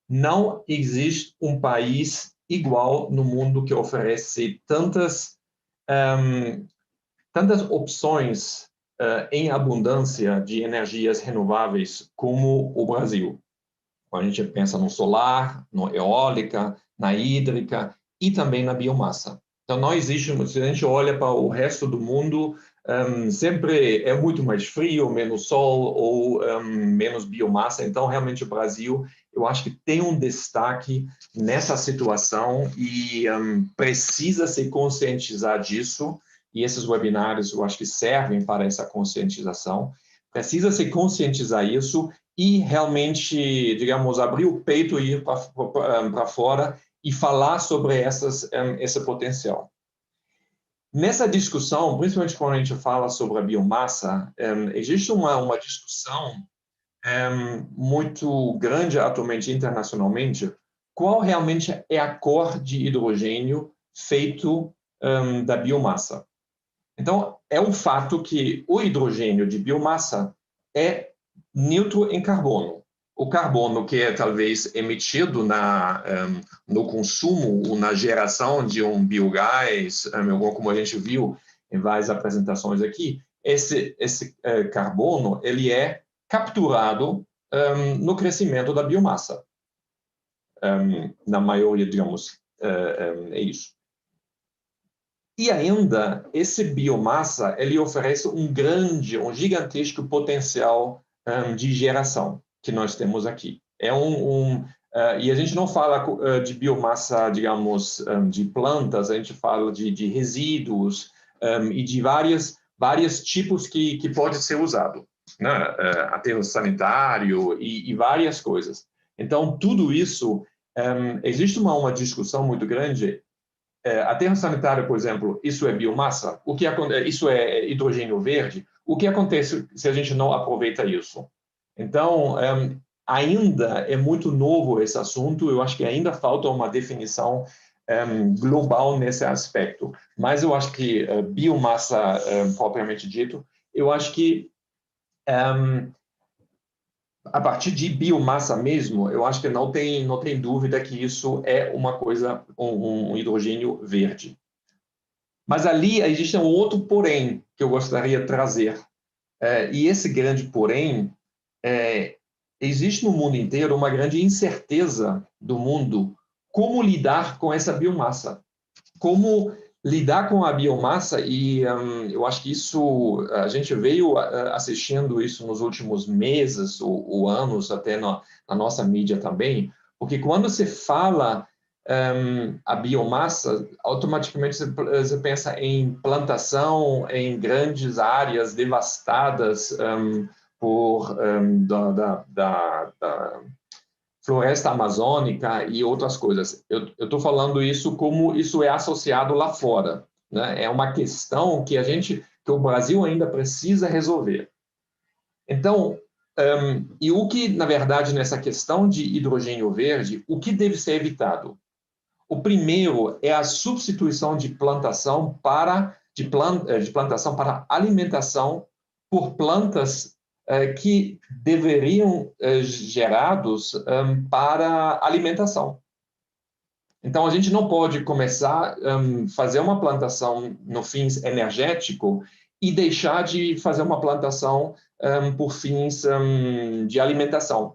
Não existe um país igual no mundo que oferece tantas opções em abundância de energias renováveis como o Brasil. Quando a gente pensa no solar, na eólica, na hídrica e também na biomassa. Então, não existe, se a gente olha para o resto do mundo, sempre é muito mais frio, menos sol ou menos biomassa. Então, realmente, o Brasil, eu acho que tem um destaque nessa situação e precisa se conscientizar disso. E esses webinários, eu acho que servem para essa conscientização. Precisa se conscientizar isso e realmente, digamos, abrir o peito e ir para fora e falar sobre esse potencial. Nessa discussão, principalmente quando a gente fala sobre a biomassa, existe uma discussão muito grande atualmente internacionalmente, qual realmente é a cor de hidrogênio feito da biomassa. Então, é um fato que o hidrogênio de biomassa é neutro em carbono. O carbono que é talvez emitido no consumo ou na geração de um biogás, como a gente viu em várias apresentações aqui, esse carbono ele é capturado no crescimento da biomassa. Na maioria, digamos, é isso. E ainda, esse biomassa, ele oferece um gigantesco potencial de geração que nós temos aqui. E a gente não fala de biomassa, digamos, de plantas, a gente fala de resíduos e de vários tipos que pode ser usado, né? Aterro sanitário e várias coisas. Então, tudo isso, existe uma discussão muito grande. Aterro sanitário, por exemplo, isso é biomassa? Isso é hidrogênio verde? O que acontece se a gente não aproveita isso? Então, ainda é muito novo esse assunto, eu acho que ainda falta uma definição global nesse aspecto. Mas eu acho que biomassa, propriamente dito, eu acho que a partir de biomassa mesmo, eu acho que não tem dúvida que isso é uma coisa, um hidrogênio verde. Mas ali existe um outro porém que eu gostaria de trazer. E esse grande porém, existe no mundo inteiro uma grande incerteza do mundo como lidar com essa biomassa. Como lidar com a biomassa, e eu acho que isso, a gente veio assistindo isso nos últimos meses ou anos, até na nossa mídia também, porque quando se fala a biomassa, automaticamente você pensa em plantação em grandes áreas devastadas por floresta amazônica e outras coisas. Eu estou falando isso como isso é associado lá fora, né? É uma questão que que o Brasil ainda precisa resolver. Então, e o que, na verdade, nessa questão de hidrogênio verde, o que deve ser evitado? O primeiro é a substituição de plantação para alimentação por plantas que deveriam gerados para alimentação. Então, a gente não pode começar a fazer uma plantação no fins energético e deixar de fazer uma plantação por fins de alimentação.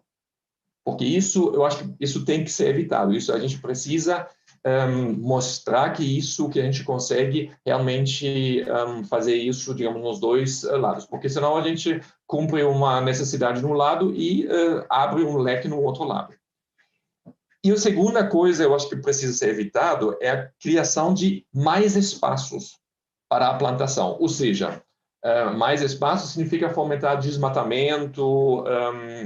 Porque isso, eu acho que isso tem que ser evitado. Isso a gente precisa mostrar que a gente consegue realmente fazer isso, digamos, nos dois lados. Porque senão a gente cumpre uma necessidade de um lado e abre um leque no outro lado. E a segunda coisa, eu acho que precisa ser evitado, é a criação de mais espaços para a plantação. Ou seja, mais espaço significa fomentar desmatamento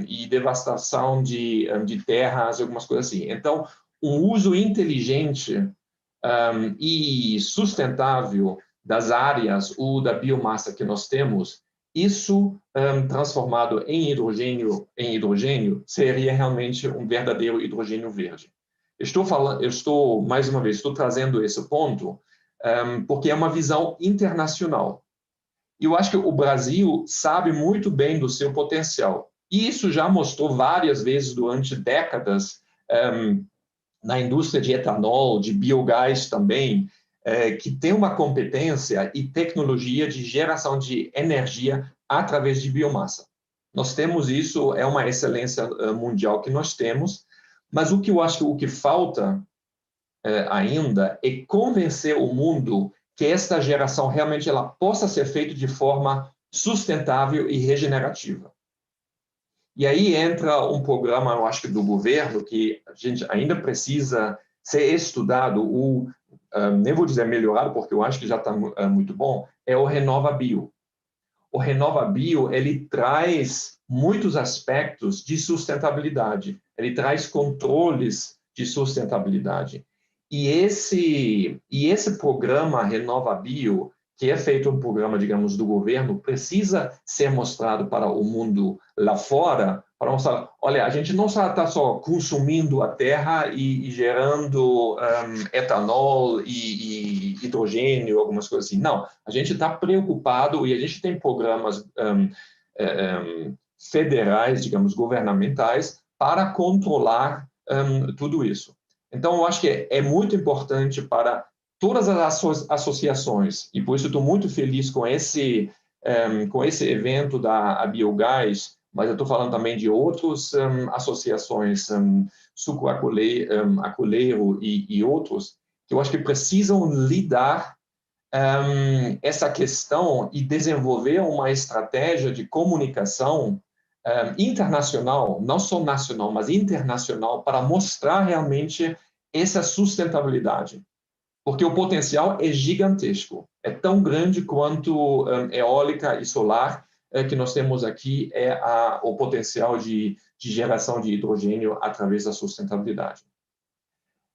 e devastação de terras, algumas coisas assim. Então, um uso inteligente e sustentável das áreas ou da biomassa que nós temos, isso transformado em hidrogênio seria realmente um verdadeiro hidrogênio verde. Mais uma vez, estou trazendo esse ponto porque é uma visão internacional. E eu acho que o Brasil sabe muito bem do seu potencial. E isso já mostrou várias vezes durante décadas na indústria de etanol, de biogás também, que tem uma competência e tecnologia de geração de energia através de biomassa. Nós temos isso, é uma excelência mundial que nós temos, mas o que eu acho que o que falta ainda é convencer o mundo que esta geração realmente ela possa ser feita de forma sustentável e regenerativa. E aí entra um programa, eu acho que do governo, que a gente ainda precisa ser estudado, nem vou dizer melhorado, porque eu acho que já está muito bom, é o RenovaBio. O RenovaBio, ele traz muitos aspectos de sustentabilidade, ele traz controles de sustentabilidade. E esse programa RenovaBio, que é feito um programa, digamos, do governo, precisa ser mostrado para o mundo lá fora, para mostrar, olha, a gente não está só consumindo a terra e gerando etanol e hidrogênio, algumas coisas assim. Não, a gente está preocupado e a gente tem programas federais, digamos, governamentais, para controlar tudo isso. Então, eu acho que é muito importante para todas as associações, e por isso estou muito feliz com esse evento da Biogás, mas eu estou falando também de outras associações, Sucroaculeiro e outros, que eu acho que precisam lidar essa questão e desenvolver uma estratégia de comunicação internacional, não só nacional, mas internacional, para mostrar realmente essa sustentabilidade. Porque o potencial é gigantesco, é tão grande quanto eólica e solar que nós temos aqui, o potencial de geração de hidrogênio através da sustentabilidade.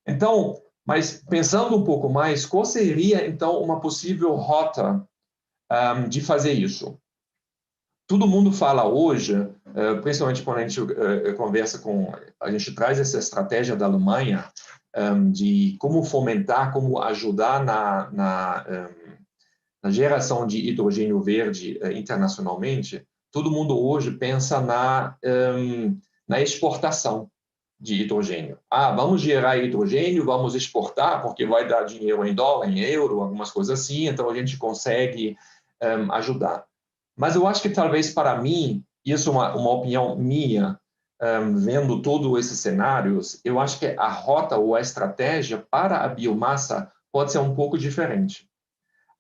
Então, mas pensando um pouco mais, qual seria, então, uma possível rota de fazer isso? Todo mundo fala hoje, principalmente quando a gente conversa a gente traz essa estratégia da Alemanha de como fomentar, como ajudar na geração de hidrogênio verde internacionalmente. Todo mundo hoje pensa na exportação de hidrogênio. Vamos gerar hidrogênio, vamos exportar, porque vai dar dinheiro em dólar, em euro, algumas coisas assim, então a gente consegue ajudar. Mas eu acho que talvez para mim, isso é uma opinião minha, vendo todos esses cenários, eu acho que a rota ou a estratégia para a biomassa pode ser um pouco diferente.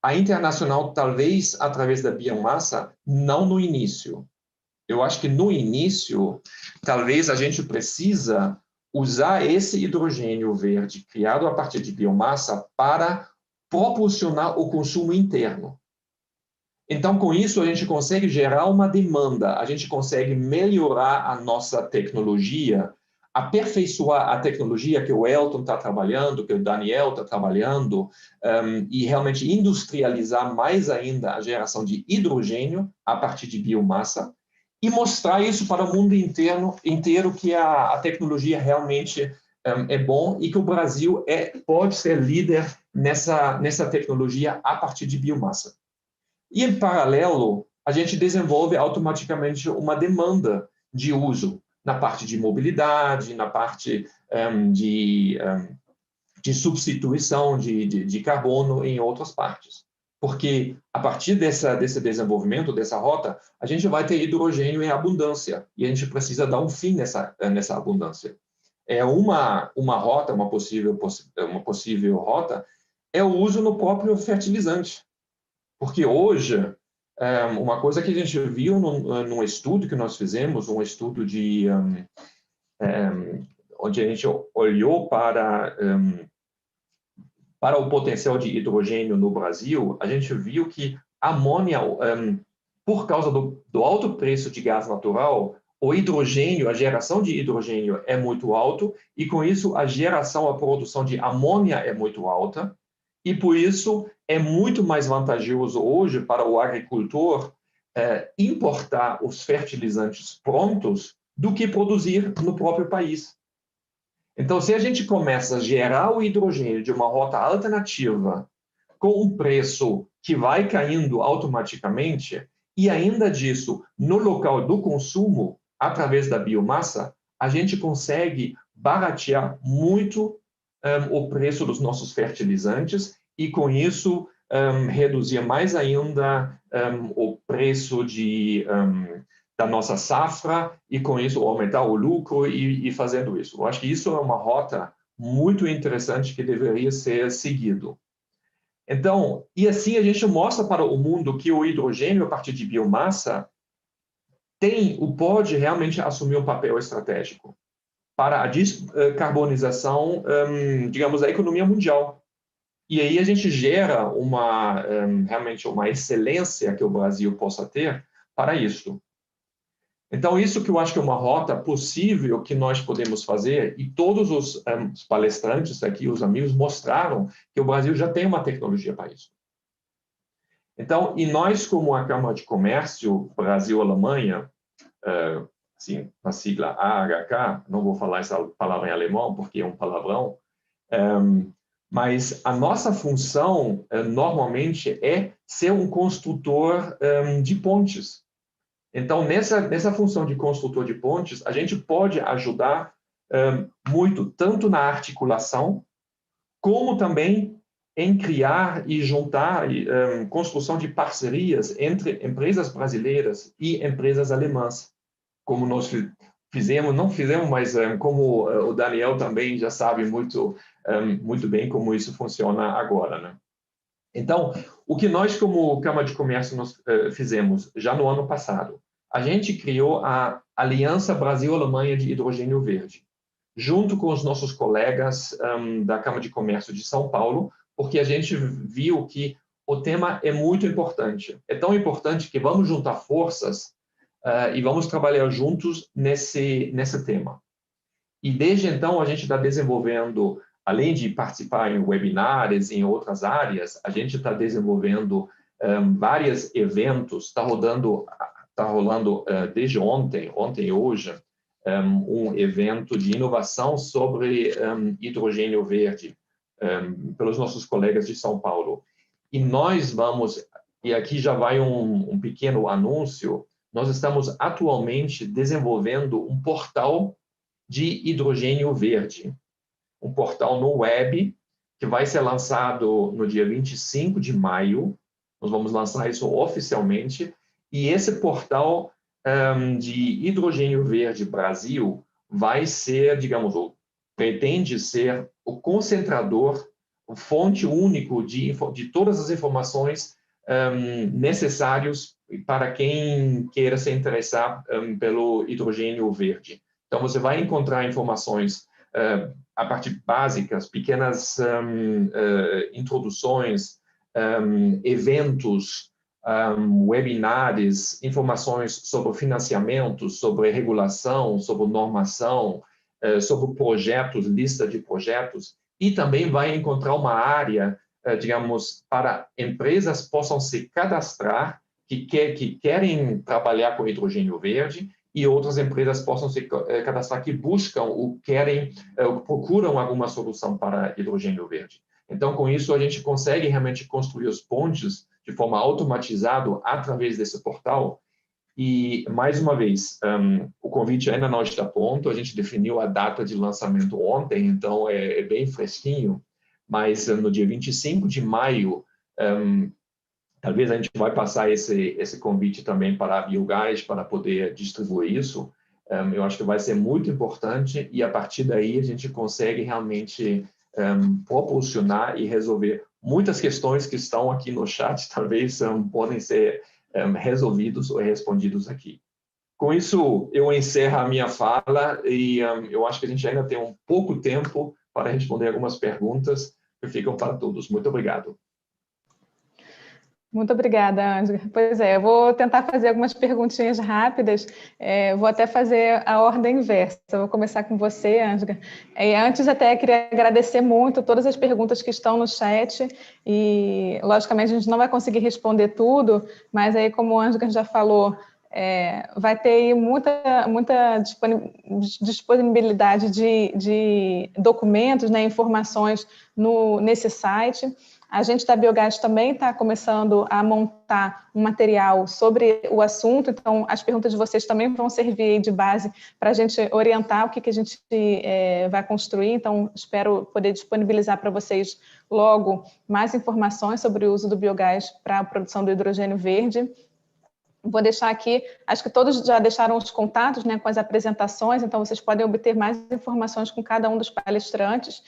A internacional, talvez através da biomassa, não no início. Eu acho que no início, talvez a gente precisa usar esse hidrogênio verde criado a partir de biomassa para proporcionar o consumo interno. Então, com isso, a gente consegue gerar uma demanda, a gente consegue melhorar a nossa tecnologia, aperfeiçoar a tecnologia que o Elton está trabalhando, que o Daniel está trabalhando, e realmente industrializar mais ainda a geração de hidrogênio a partir de biomassa, e mostrar isso para o mundo inteiro que a tecnologia realmente é bom e que o Brasil pode ser líder nessa tecnologia a partir de biomassa. E, em paralelo, a gente desenvolve automaticamente uma demanda de uso na parte de mobilidade, na parte de substituição de carbono em outras partes. Porque, a partir desse desenvolvimento, dessa rota, a gente vai ter hidrogênio em abundância, e a gente precisa dar um fim nessa abundância. Uma rota, uma possível rota, é o uso no próprio fertilizante. Porque hoje, uma coisa que a gente viu num estudo que nós fizemos, um estudo onde a gente olhou para o potencial de hidrogênio no Brasil, a gente viu que a amônia, por causa do alto preço de gás natural, o hidrogênio, a geração de hidrogênio é muito alto, e com isso a produção de amônia é muito alta, e por isso é muito mais vantajoso hoje para o agricultor importar os fertilizantes prontos do que produzir no próprio país. Então, se a gente começa a gerar o hidrogênio de uma rota alternativa com um preço que vai caindo automaticamente, e ainda disso, no local do consumo, através da biomassa, a gente consegue baratear muito o preço dos nossos fertilizantes e, com isso, reduzir mais ainda o preço da nossa safra e, com isso, aumentar o lucro e fazendo isso. Eu acho que isso é uma rota muito interessante que deveria ser seguido. Então, e assim a gente mostra para o mundo que o hidrogênio, a partir de biomassa, pode realmente assumir um papel estratégico para a descarbonização, digamos, da economia mundial. E aí a gente gera realmente uma excelência que o Brasil possa ter para isso. Então, isso que eu acho que é uma rota possível que nós podemos fazer, e todos os palestrantes aqui, os amigos, mostraram que o Brasil já tem uma tecnologia para isso. Então, e nós, como a Câmara de Comércio Brasil-Alemanha, assim, na sigla AHK, não vou falar essa palavra em alemão porque é um palavrão, mas a nossa função, normalmente, é ser um construtor de pontes. Então, nessa função de construtor de pontes, a gente pode ajudar muito, tanto na articulação, como também em criar e juntar construção de parcerias entre empresas brasileiras e empresas alemãs, como nós não fizemos, mas como o Daniel também já sabe muito bem como isso funciona agora, né? Então, o que nós, como Câmara de Comércio, fizemos já no ano passado, a gente criou a Aliança Brasil-Alemanha de Hidrogênio Verde, junto com os nossos colegas da Câmara de Comércio de São Paulo, porque a gente viu que o tema é muito importante. É tão importante que vamos juntar forças e vamos trabalhar juntos nesse tema. E desde então, a gente está desenvolvendo, além de participar em webinars, em outras áreas, a gente está desenvolvendo vários eventos, está rolando desde ontem e hoje, um evento de inovação sobre hidrogênio verde, pelos nossos colegas de São Paulo. E nós e aqui já vai um pequeno anúncio, nós estamos atualmente desenvolvendo um portal de hidrogênio verde, um portal no web, que vai ser lançado no dia 25 de maio, nós vamos lançar isso oficialmente, e esse portal de hidrogênio verde Brasil vai ser, digamos, pretende ser o concentrador, a fonte único de todas as informações necessárias para quem queira se interessar pelo hidrogênio verde. Então, você vai encontrar informações a partir básicas, pequenas introduções, eventos, webinars, informações sobre financiamento, sobre regulação, sobre normação, sobre projetos, lista de projetos, e também vai encontrar uma área, digamos, para empresas possam se cadastrar que querem trabalhar com hidrogênio verde e outras empresas possam se cadastrar que buscam ou procuram alguma solução para hidrogênio verde. Então, com isso, a gente consegue realmente construir os pontes de forma automatizada através desse portal. E, mais uma vez, o convite ainda não está pronto, a gente definiu a data de lançamento ontem, então é bem fresquinho, mas no dia 25 de maio, talvez a gente vai passar esse convite também para a Biogás, para poder distribuir isso. Eu acho que vai ser muito importante e, a partir daí, a gente consegue realmente proporcionar e resolver muitas questões que estão aqui no chat, talvez podem ser resolvidos ou respondidos aqui. Com isso, eu encerro a minha fala e eu acho que a gente ainda tem um pouco tempo para responder algumas perguntas que ficam para todos. Muito obrigado. Muito obrigada, Ângela. Pois é, eu vou tentar fazer algumas perguntinhas rápidas, vou até fazer a ordem inversa. Eu vou começar com você, Ângela. Antes, até queria agradecer muito todas as perguntas que estão no chat e, logicamente, a gente não vai conseguir responder tudo, mas aí, como a Ângela já falou, vai ter aí muita disponibilidade de documentos, né, informações nesse site. A gente da Biogás também está começando a montar um material sobre o assunto, então as perguntas de vocês também vão servir de base para a gente orientar o que a gente vai construir, então espero poder disponibilizar para vocês logo mais informações sobre o uso do biogás para a produção do hidrogênio verde. Vou deixar aqui, acho que todos já deixaram os contatos, né, com as apresentações, então vocês podem obter mais informações com cada um dos palestrantes.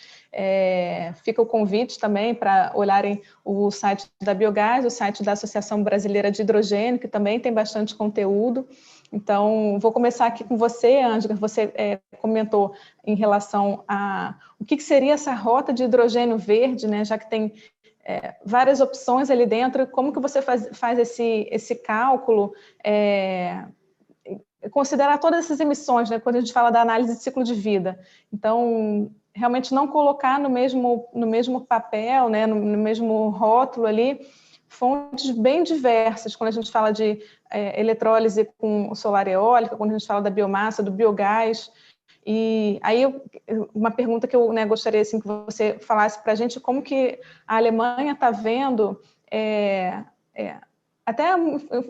Fica o convite também para olharem o site da Biogás, o site da Associação Brasileira de Hidrogênio, que também tem bastante conteúdo. Então, vou começar aqui com você, Ângela. Você comentou em relação a o que seria essa rota de hidrogênio verde, né, já que tem várias opções ali dentro, como que você faz esse cálculo, considerar todas essas emissões, né, quando a gente fala da análise de ciclo de vida. Então, realmente não colocar no mesmo papel, né, no mesmo rótulo ali, fontes bem diversas, quando a gente fala de eletrólise com solar eólica, quando a gente fala da biomassa, do biogás. E aí, uma pergunta que eu gostaria assim, que você falasse para a gente, como que a Alemanha está vendo até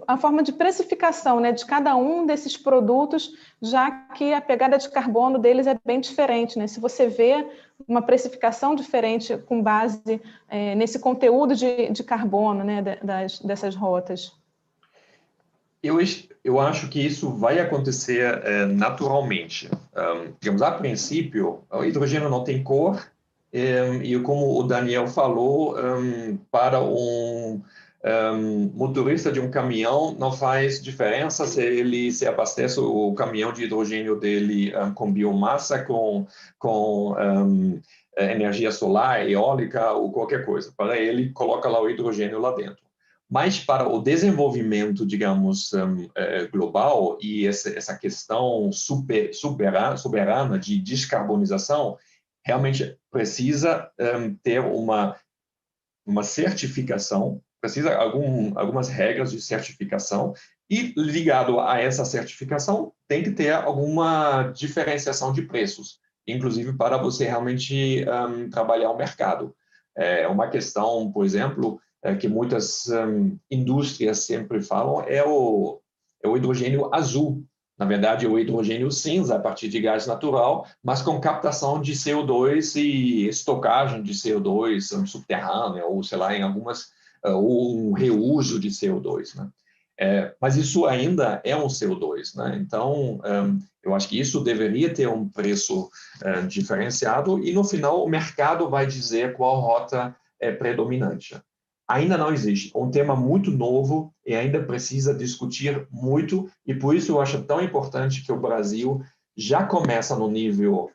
a forma de precificação, né, de cada um desses produtos, já que a pegada de carbono deles é bem diferente, né? Se você vê uma precificação diferente com base nesse conteúdo de carbono, né, dessas rotas. Eu acho que isso vai acontecer naturalmente. Digamos, a princípio, o hidrogênio não tem cor, e como o Daniel falou, para um motorista de um caminhão não faz diferença se ele se abastece o caminhão de hidrogênio dele com biomassa, com energia solar, eólica ou qualquer coisa. Para ele, coloca lá o hidrogênio lá dentro. Mas para o desenvolvimento, digamos, global e essa questão soberana de descarbonização, realmente precisa ter uma certificação, precisa algumas regras de certificação e, ligado a essa certificação, tem que ter alguma diferenciação de preços, inclusive para você realmente trabalhar o mercado. É uma questão, por exemplo, que muitas indústrias sempre falam, é o hidrogênio azul. Na verdade, é o hidrogênio cinza a partir de gás natural, mas com captação de CO2 e estocagem de CO2 subterrânea, ou sei lá, ou um reuso de CO2, né? Mas isso ainda é um CO2, né? Então, eu acho que isso deveria ter um preço diferenciado e, no final, o mercado vai dizer qual rota é predominante. Ainda não existe. É um tema muito novo e ainda precisa discutir muito, e por isso eu acho tão importante que o Brasil já começa no nível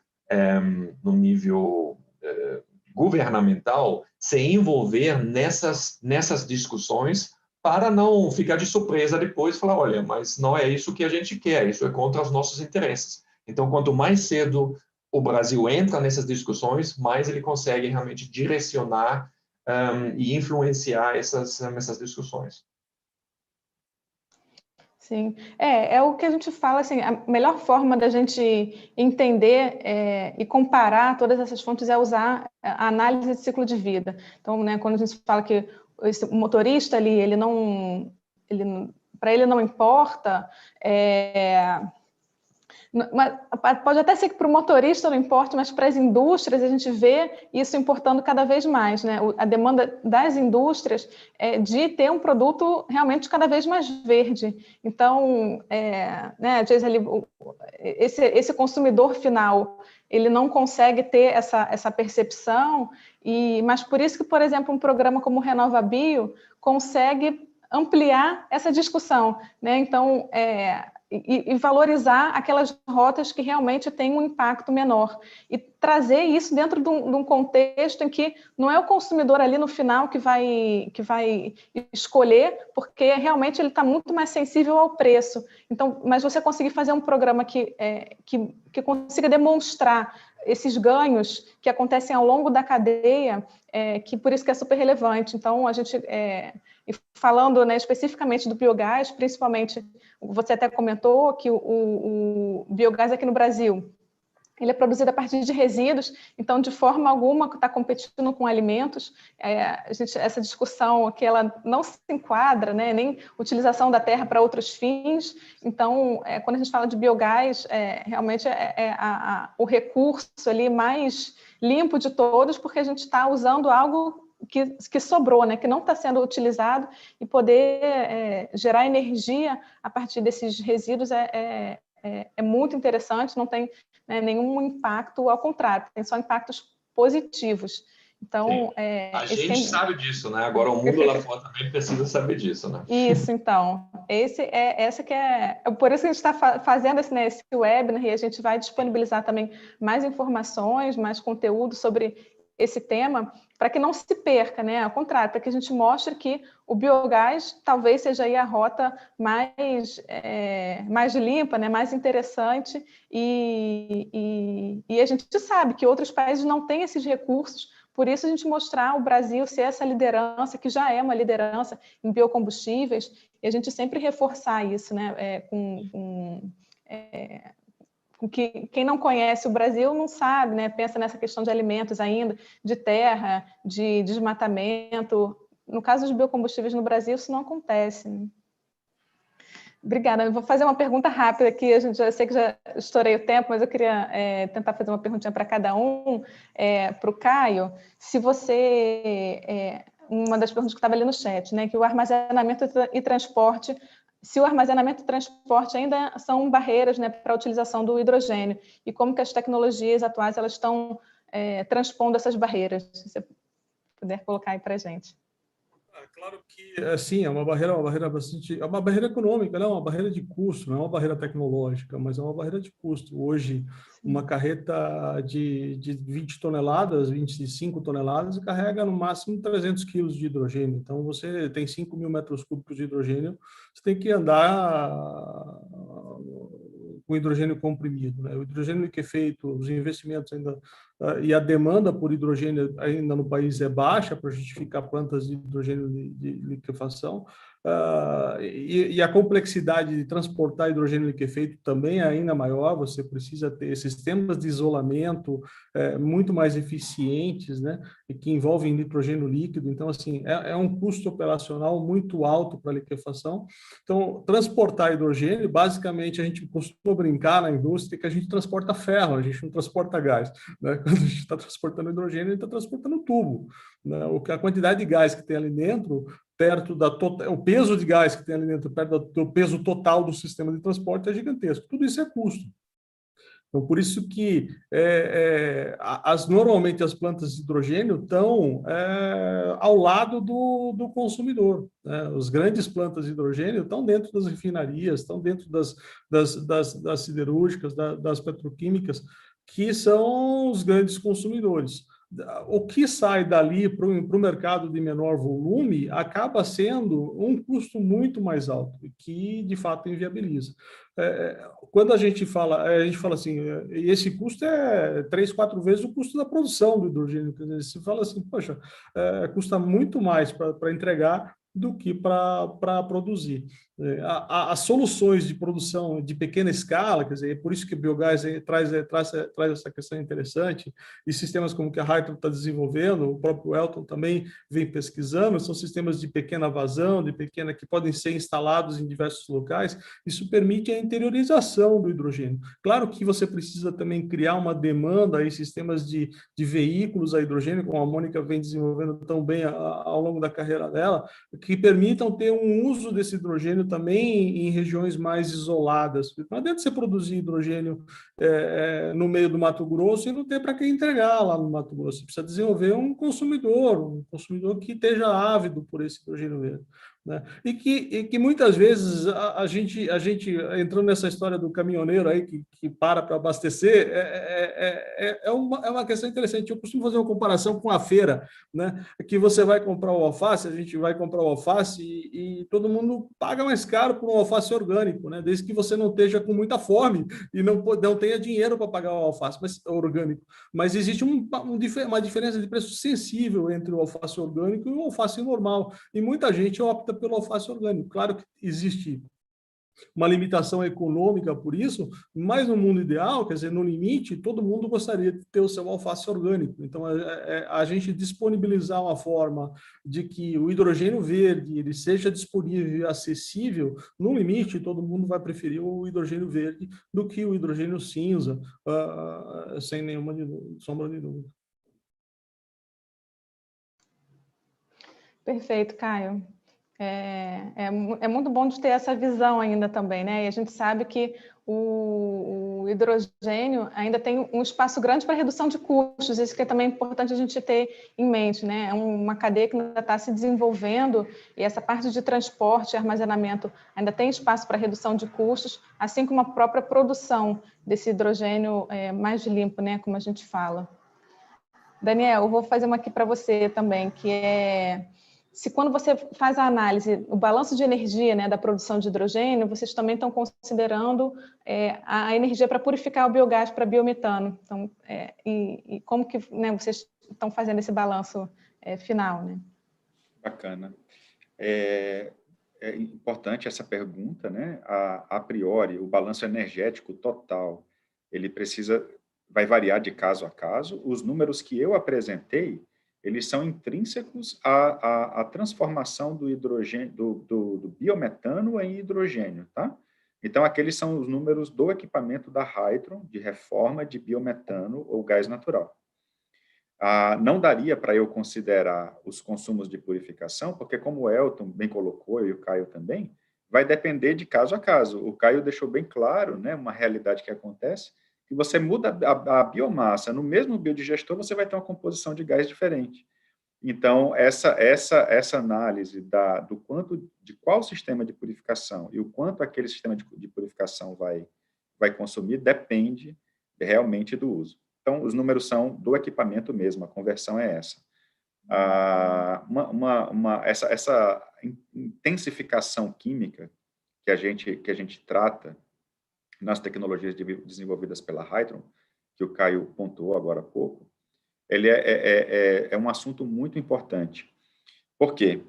governamental se envolver nessas discussões para não ficar de surpresa depois e falar, olha, mas não é isso que a gente quer, isso é contra os nossos interesses. Então, quanto mais cedo o Brasil entra nessas discussões, mais ele consegue realmente direcionar e influenciar essas discussões. Sim, é o que a gente fala, assim, a melhor forma da gente entender e comparar todas essas fontes é usar a análise de ciclo de vida. Então, né, quando a gente fala que o motorista ali, para ele não importa, mas pode até ser que para o motorista não importe, mas para as indústrias a gente vê isso importando cada vez mais, né? A demanda das indústrias é de ter um produto realmente cada vez mais verde. Então, né, às vezes esse consumidor final ele não consegue ter essa percepção, mas por isso que, por exemplo, um programa como o RenovaBio consegue ampliar essa discussão, né? Então, e valorizar aquelas rotas que realmente têm um impacto menor. E trazer isso dentro de um contexto em que não é o consumidor ali no final que vai escolher, porque realmente ele está muito mais sensível ao preço. Então, mas você conseguir fazer um programa que consiga demonstrar esses ganhos que acontecem ao longo da cadeia, que por isso que é super relevante. Então, a gente... E falando, né, especificamente do biogás, principalmente, você até comentou que o biogás aqui no Brasil, ele é produzido a partir de resíduos, então, de forma alguma, está competindo com alimentos. Essa discussão que ela não se enquadra, né, nem utilização da terra para outros fins. Então, quando a gente fala de biogás, realmente o recurso ali mais limpo de todos, porque a gente está usando algo que sobrou, né, que não está sendo utilizado, e poder gerar energia a partir desses resíduos é muito interessante, não tem, né, nenhum impacto, ao contrário, tem só impactos positivos. Então, a gente sabe disso, né? Agora o mundo lá fora também precisa saber disso, né? Isso, então. Essa que por isso que a gente está fazendo esse webinar, e a gente vai disponibilizar também mais informações, mais conteúdo sobre esse tema, para que não se perca, né? Ao contrário, para que a gente mostre que o biogás talvez seja aí a rota mais limpa, né? Mais interessante, e a gente sabe que outros países não têm esses recursos, por isso a gente mostrar o Brasil ser essa liderança, que já é uma liderança em biocombustíveis, e a gente sempre reforçar isso, né? Quem não conhece o Brasil não sabe, né? Pensa nessa questão de alimentos ainda, de terra, de desmatamento. No caso dos biocombustíveis no Brasil, isso não acontece, né? Obrigada. Eu vou fazer uma pergunta rápida aqui. Eu sei que já estourei o tempo, mas eu queria tentar fazer uma perguntinha para cada um. Para o Caio, se você... uma das perguntas que estava ali no chat, né? Que o armazenamento e transporte... Se o armazenamento e transporte ainda são barreiras, né, para a utilização do hidrogênio, e como que as tecnologias atuais elas estão transpondo essas barreiras. Se você puder colocar aí para a gente. Claro que, assim, é uma barreira bastante... É uma barreira econômica, né? Uma barreira de custo, não é uma barreira tecnológica, mas é uma barreira de custo. Hoje, uma carreta de 20 toneladas, 25 toneladas, carrega no máximo 300 quilos de hidrogênio. Então, você tem 5.000 metros cúbicos de hidrogênio, você tem que andar com hidrogênio comprimido, né? O hidrogênio liquefeito, os investimentos ainda e a demanda por hidrogênio ainda no país é baixa para justificar plantas de hidrogênio de liquefação, e a complexidade de transportar hidrogênio liquefeito também é ainda maior. Você precisa ter sistemas de isolamento muito mais eficientes, né, e que envolvem nitrogênio líquido. Então, assim, é um custo operacional muito alto para a liquefação. Então, transportar hidrogênio, basicamente, a gente costuma brincar na indústria que a gente transporta ferro, a gente não transporta gás, né? Quando a gente está transportando hidrogênio, a gente está transportando tubo, né? A quantidade de gás que tem ali dentro, o peso de gás que tem ali dentro, perto do peso total do sistema de transporte, é gigantesco. Tudo isso é custo. Então, por isso que normalmente as plantas de hidrogênio estão ao lado do consumidor, né? As grandes plantas de hidrogênio estão dentro das refinarias, estão dentro das siderúrgicas, das petroquímicas, que são os grandes consumidores. o que sai dali para o mercado de menor volume acaba sendo um custo muito mais alto, que de fato inviabiliza. Quando a gente fala assim, esse custo é 3, 4 vezes o custo da produção do hidrogênio. Quer dizer, você fala assim, poxa, custa muito mais para entregar do que para produzir. As soluções de produção de pequena escala, quer dizer, é por isso que o biogás traz essa questão interessante, e sistemas como que a Hydro está desenvolvendo, o próprio Elton também vem pesquisando, são sistemas de pequena vazão, que podem ser instalados em diversos locais. Isso permite a interiorização do hidrogênio. Claro que você precisa também criar uma demanda aí, sistemas de veículos a hidrogênio, como a Mônica vem desenvolvendo tão bem ao longo da carreira dela, que permitam ter um uso desse hidrogênio também em regiões mais isoladas. Não adianta você produzir hidrogênio no meio do Mato Grosso e não ter para quem entregar lá no Mato Grosso. Você precisa desenvolver um consumidor que esteja ávido por esse hidrogênio verde. Né? E que muitas vezes a gente entrando nessa história do caminhoneiro aí que para abastecer, é uma questão interessante. Eu costumo fazer uma comparação com a feira, né? Que você vai comprar o alface, a gente vai comprar o alface e todo mundo paga mais caro por um alface orgânico, né? Desde que você não esteja com muita fome e não tenha dinheiro para pagar o alface orgânico. Mas existe uma diferença de preço sensível entre o alface orgânico e o alface normal. E muita gente opta pelo alface orgânico. Claro que existe uma limitação econômica por isso, mas no mundo ideal, quer dizer, no limite, todo mundo gostaria de ter o seu alface orgânico. Então, a gente disponibilizar uma forma de que o hidrogênio verde ele seja disponível e acessível, no limite, todo mundo vai preferir o hidrogênio verde do que o hidrogênio cinza, sem nenhuma sombra de dúvida. Perfeito, Caio. É muito bom de ter essa visão ainda também, né? E a gente sabe que o hidrogênio ainda tem um espaço grande para redução de custos, isso que é também importante a gente ter em mente, né? É uma cadeia que ainda está se desenvolvendo e essa parte de transporte e armazenamento ainda tem espaço para redução de custos, assim como a própria produção desse hidrogênio mais limpo, né? Como a gente fala. Daniel, eu vou fazer uma aqui para você também, que é... Se quando você faz a análise, o balanço de energia, né, da produção de hidrogênio, vocês também estão considerando a energia para purificar o biogás para biometano. Então, e como que, né, vocês estão fazendo esse balanço final, né? Bacana. É importante essa pergunta, né? A priori, o balanço energético total, ele vai variar de caso a caso. Os números que eu apresentei, eles são intrínsecos à transformação do hidrogênio, do biometano em hidrogênio, tá? Então, aqueles são os números do equipamento da Hydron, de reforma de biometano ou gás natural. Não daria para eu considerar os consumos de purificação, porque como o Elton bem colocou, e o Caio também, vai depender de caso a caso. O Caio deixou bem claro, né, uma realidade que acontece, que você muda a biomassa, no mesmo biodigestor você vai ter uma composição de gás diferente. Então, essa análise do quanto, de qual sistema de purificação e o quanto aquele sistema de purificação vai consumir, depende realmente do uso. Então, os números são do equipamento mesmo, a conversão é essa. Essa intensificação química que a gente trata nas tecnologias desenvolvidas pela Hydron, que o Caio pontuou agora há pouco, ele é um assunto muito importante. Por quê?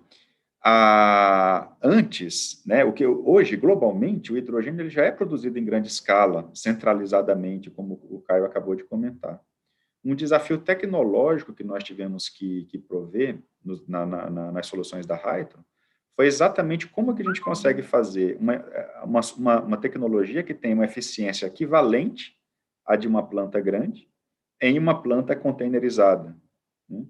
Antes, né, hoje, globalmente, o hidrogênio ele já é produzido em grande escala, centralizadamente, como o Caio acabou de comentar. Um desafio tecnológico que nós tivemos que prover nas soluções da Hydron foi exatamente como que a gente consegue fazer uma tecnologia que tem uma eficiência equivalente à de uma planta grande em uma planta containerizada. Né?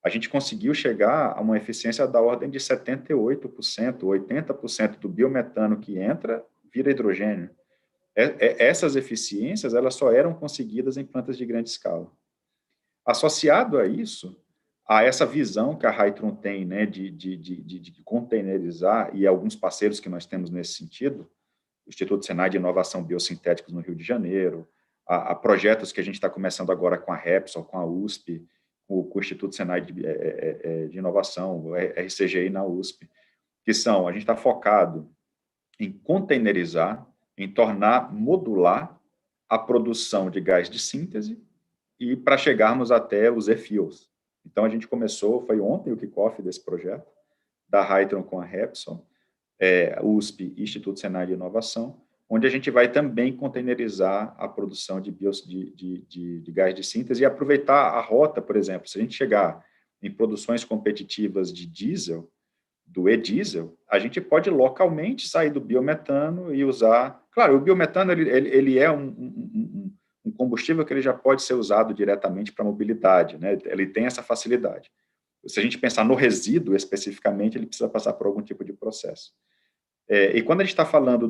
A gente conseguiu chegar a uma eficiência da ordem de 78%, 80% do biometano que entra vira hidrogênio. Essas eficiências elas só eram conseguidas em plantas de grande escala. Associado a isso, a essa visão que a Hydron tem, né, de containerizar, e alguns parceiros que nós temos nesse sentido, o Instituto Senai de Inovação Biosintéticos no Rio de Janeiro, a projetos que a gente está começando agora com a Repsol, com a USP, com o Instituto Senai de Inovação, o RCGI na USP, que são, a gente está focado em containerizar, em tornar modular a produção de gás de síntese e para chegarmos até os e-fuels. Então, a gente começou, foi ontem o kickoff desse projeto, da Hytron com a Repsol, USP, Instituto Senai de Inovação, onde a gente vai também containerizar a produção de gás de síntese e aproveitar a rota, por exemplo, se a gente chegar em produções competitivas de diesel, do e-diesel, a gente pode localmente sair do biometano e usar... Claro, o biometano ele é um combustível que ele já pode ser usado diretamente para mobilidade, né? Ele tem essa facilidade. Se a gente pensar no resíduo especificamente, ele precisa passar por algum tipo de processo. E quando a gente está falando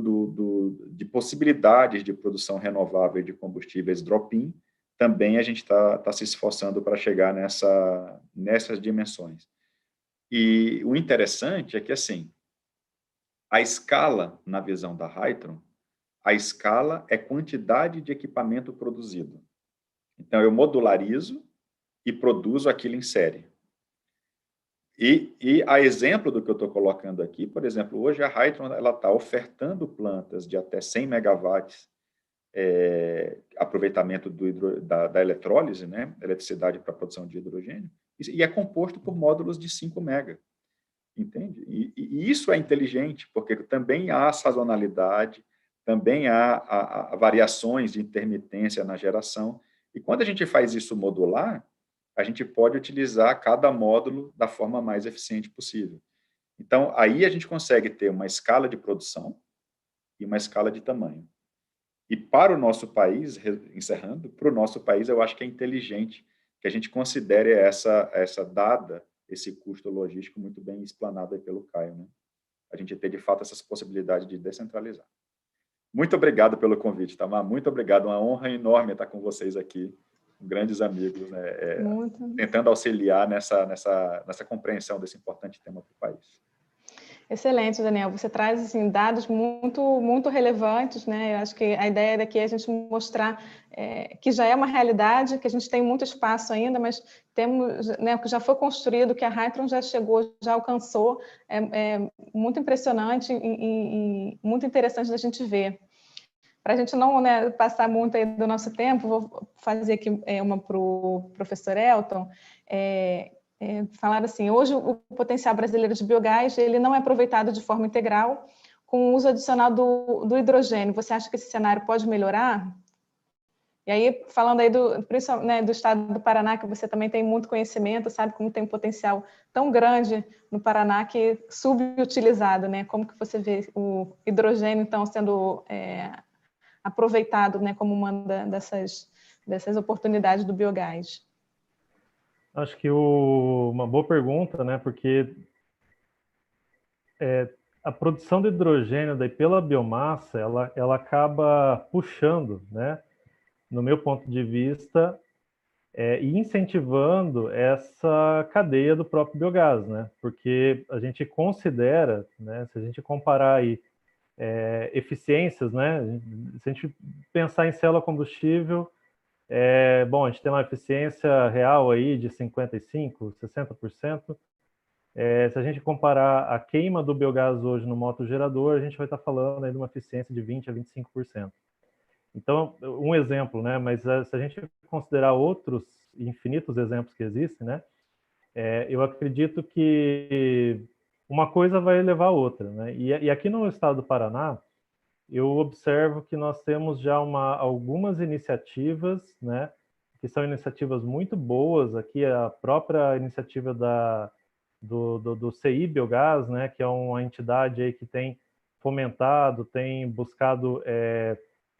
de possibilidades de produção renovável de combustíveis drop-in, também a gente está se esforçando para chegar nessas dimensões. E o interessante é que, assim, a escala, na visão da Hytron, a escala é quantidade de equipamento produzido. Então, eu modularizo e produzo aquilo em série. E a exemplo do que eu estou colocando aqui, por exemplo, hoje a Hytron está ofertando plantas de até 100 megawatts aproveitamento da eletrólise, né, eletricidade para a produção de hidrogênio, e é composto por módulos de 5 mega, entende? E isso é inteligente, porque também há sazonalidade, também há variações de intermitência na geração, e quando a gente faz isso modular, a gente pode utilizar cada módulo da forma mais eficiente possível. Então, aí a gente consegue ter uma escala de produção e uma escala de tamanho. E para o nosso país, encerrando, para o nosso país, eu acho que é inteligente que a gente considere esse custo logístico muito bem explanado aí pelo Caio, né? A gente ter, de fato, essas possibilidades de descentralizar. Muito obrigado pelo convite, Tamar. Muito obrigado. Uma honra enorme estar com vocês aqui, grandes amigos, né? Tentando auxiliar nessa compreensão desse importante tema para o país. Excelente, Daniel. Você traz assim, dados muito relevantes, né? Eu acho que a ideia daqui é a gente mostrar que já é uma realidade, que a gente tem muito espaço ainda, mas temos, né, o que já foi construído, que a Hytron já chegou, já alcançou, é muito impressionante e muito interessante da gente ver. Para a gente não, né, passar muito aí do nosso tempo, vou fazer aqui uma para o professor Elton. Falar assim, hoje o potencial brasileiro de biogás ele não é aproveitado de forma integral com o uso adicional do hidrogênio. Você acha que esse cenário pode melhorar? E aí, falando aí do estado do Paraná, que você também tem muito conhecimento, sabe como tem um potencial tão grande no Paraná que é subutilizado, né? Como que você vê o hidrogênio, então, sendo aproveitado, né, como uma dessas oportunidades do biogás? Acho que uma boa pergunta, né? Porque a produção de hidrogênio daí pela biomassa, ela acaba puxando, né? No meu ponto de vista, e incentivando essa cadeia do próprio biogás, né? Porque a gente considera, né? Se a gente comparar aí eficiências, né? Se a gente pensar em célula combustível, bom, a gente tem uma eficiência real aí de 55%, 60%. Se a gente comparar a queima do biogás hoje no motogerador, a gente vai estar falando aí de uma eficiência de 20% a 25%. Então, um exemplo, né? Mas se a gente considerar outros infinitos exemplos que existem, né? Eu acredito que uma coisa vai levar a outra, né? E aqui no estado do Paraná, eu observo que nós temos já algumas iniciativas, né, que são iniciativas muito boas. Aqui a própria iniciativa do CI Biogás, né, que é uma entidade aí que tem fomentado, tem buscado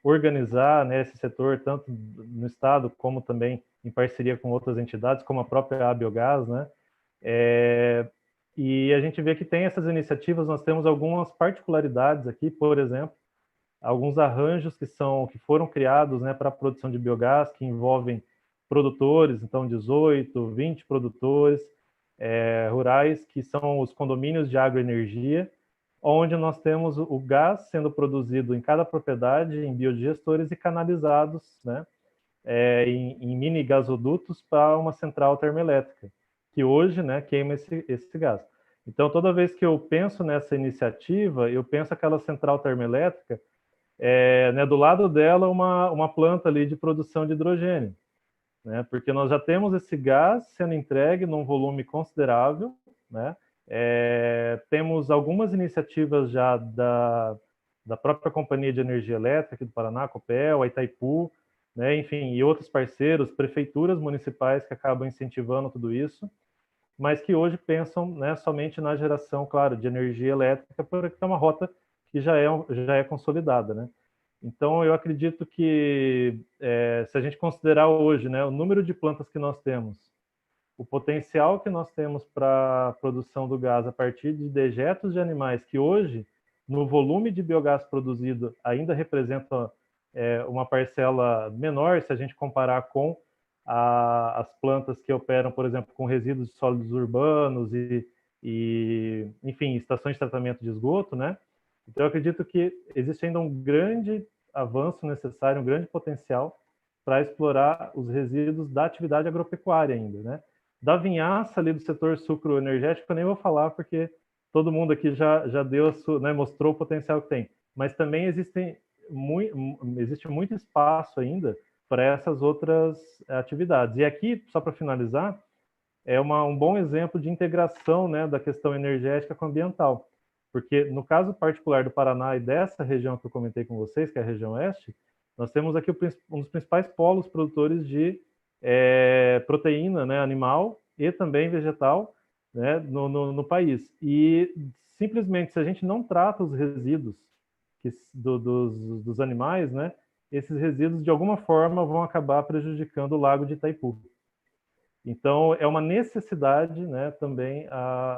organizar, né, esse setor, tanto no estado como também em parceria com outras entidades, como a própria Biogás, né, e a gente vê que tem essas iniciativas. Nós temos algumas particularidades aqui, por exemplo, alguns arranjos que foram criados, né, para a produção de biogás, que envolvem produtores, então 18, 20 produtores rurais, que são os condomínios de agroenergia, onde nós temos o gás sendo produzido em cada propriedade, em biodigestores e canalizados, né, em mini gasodutos para uma central termoelétrica, que hoje, né, queima esse gás. Então, toda vez que eu penso nessa iniciativa, eu penso aquela central termoelétrica, né, do lado dela uma planta ali de produção de hidrogênio, né, porque nós já temos esse gás sendo entregue num volume considerável, né, temos algumas iniciativas já da própria Companhia de Energia Elétrica aqui do Paraná, a Copel, a Itaipu, né, enfim, e outros parceiros, prefeituras municipais que acabam incentivando tudo isso, mas que hoje pensam, né, somente na geração, claro, de energia elétrica, porque é uma rota que já é consolidada, né? Então, eu acredito que, se a gente considerar hoje, né, o número de plantas que nós temos, o potencial que nós temos para a produção do gás a partir de dejetos de animais, que hoje, no volume de biogás produzido, ainda representa uma parcela menor, se a gente comparar com as plantas que operam, por exemplo, com resíduos de sólidos urbanos e, enfim, estações de tratamento de esgoto, né? Então, eu acredito que existe ainda um grande avanço necessário, um grande potencial para explorar os resíduos da atividade agropecuária ainda, né? Da vinhaça ali do setor sucroenergético, eu nem vou falar, porque todo mundo aqui já deu, né, mostrou o potencial que tem. Mas também existe muito espaço ainda para essas outras atividades. E aqui, só para finalizar, é um bom exemplo de integração, né, da questão energética com ambiental. Porque, no caso particular do Paraná e dessa região que eu comentei com vocês, que é a região oeste, nós temos aqui um dos principais polos produtores de proteína, né, animal e também vegetal, né, no país. E, simplesmente, se a gente não trata os resíduos dos animais, né, esses resíduos, de alguma forma, vão acabar prejudicando o lago de Itaipu. Então, é uma necessidade, né, também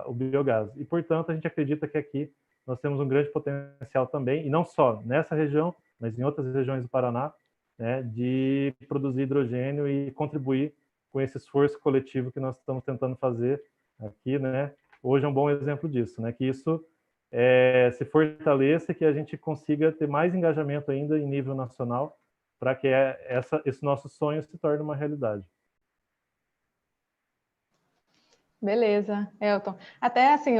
o biogás. E, portanto, a gente acredita que aqui nós temos um grande potencial também, e não só nessa região, mas em outras regiões do Paraná, né, de produzir hidrogênio e contribuir com esse esforço coletivo que nós estamos tentando fazer aqui, né? Hoje é um bom exemplo disso, né? Que isso se fortaleça e que a gente consiga ter mais engajamento ainda em nível nacional para que esse nosso sonho se torne uma realidade. Beleza, Elton. Até assim,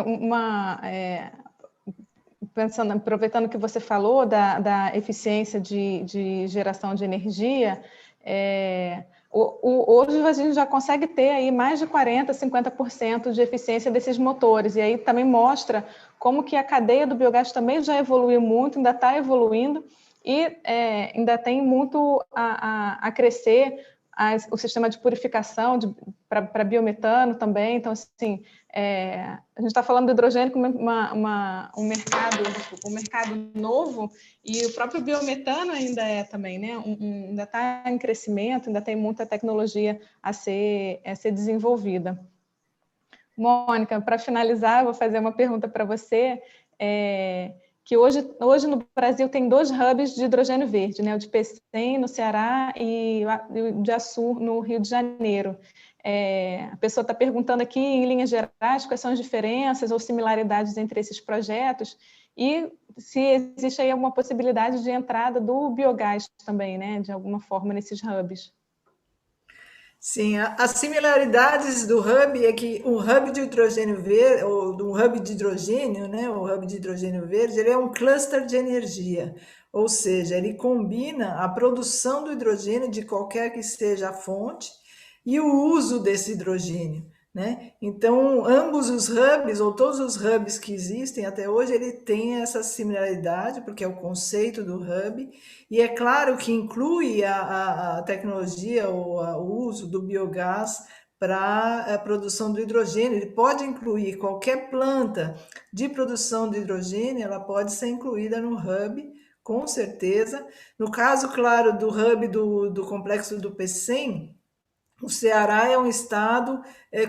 pensando, aproveitando que você falou da eficiência de geração de energia, hoje a gente já consegue ter aí mais de 40%, 50% de eficiência desses motores, e aí também mostra como que a cadeia do biogás também já evoluiu muito, ainda está evoluindo, e ainda tem muito a crescer o sistema de purificação para biometano também. Então, assim, a gente está falando do hidrogênio como um mercado novo, e o próprio biometano ainda também, né? Ainda está em crescimento, ainda tem muita tecnologia a ser desenvolvida. Mônica, para finalizar, eu vou fazer uma pergunta para você, que hoje no Brasil tem 2 hubs de hidrogênio verde, né? O de Pecém, no Ceará, e o de Açu, no Rio de Janeiro. A pessoa está perguntando aqui, em linhas gerais, quais são as diferenças ou similaridades entre esses projetos, e se existe aí alguma possibilidade de entrada do biogás também, né? De alguma forma, nesses hubs. Sim, as similaridades do hub é que o hub de hidrogênio verde, ou do hub de hidrogênio, né, o hub de hidrogênio verde, ele é um cluster de energia, ou seja, ele combina a produção do hidrogênio de qualquer que seja a fonte e o uso desse hidrogênio, né? Então, ambos os hubs, ou todos os hubs que existem até hoje, ele tem essa similaridade, porque é o conceito do hub, e é claro que inclui a tecnologia ou o uso do biogás para a produção do hidrogênio. Ele pode incluir qualquer planta de produção de hidrogênio, ela pode ser incluída no hub, com certeza. No caso, claro, do hub do complexo do Pecém, o Ceará é um estado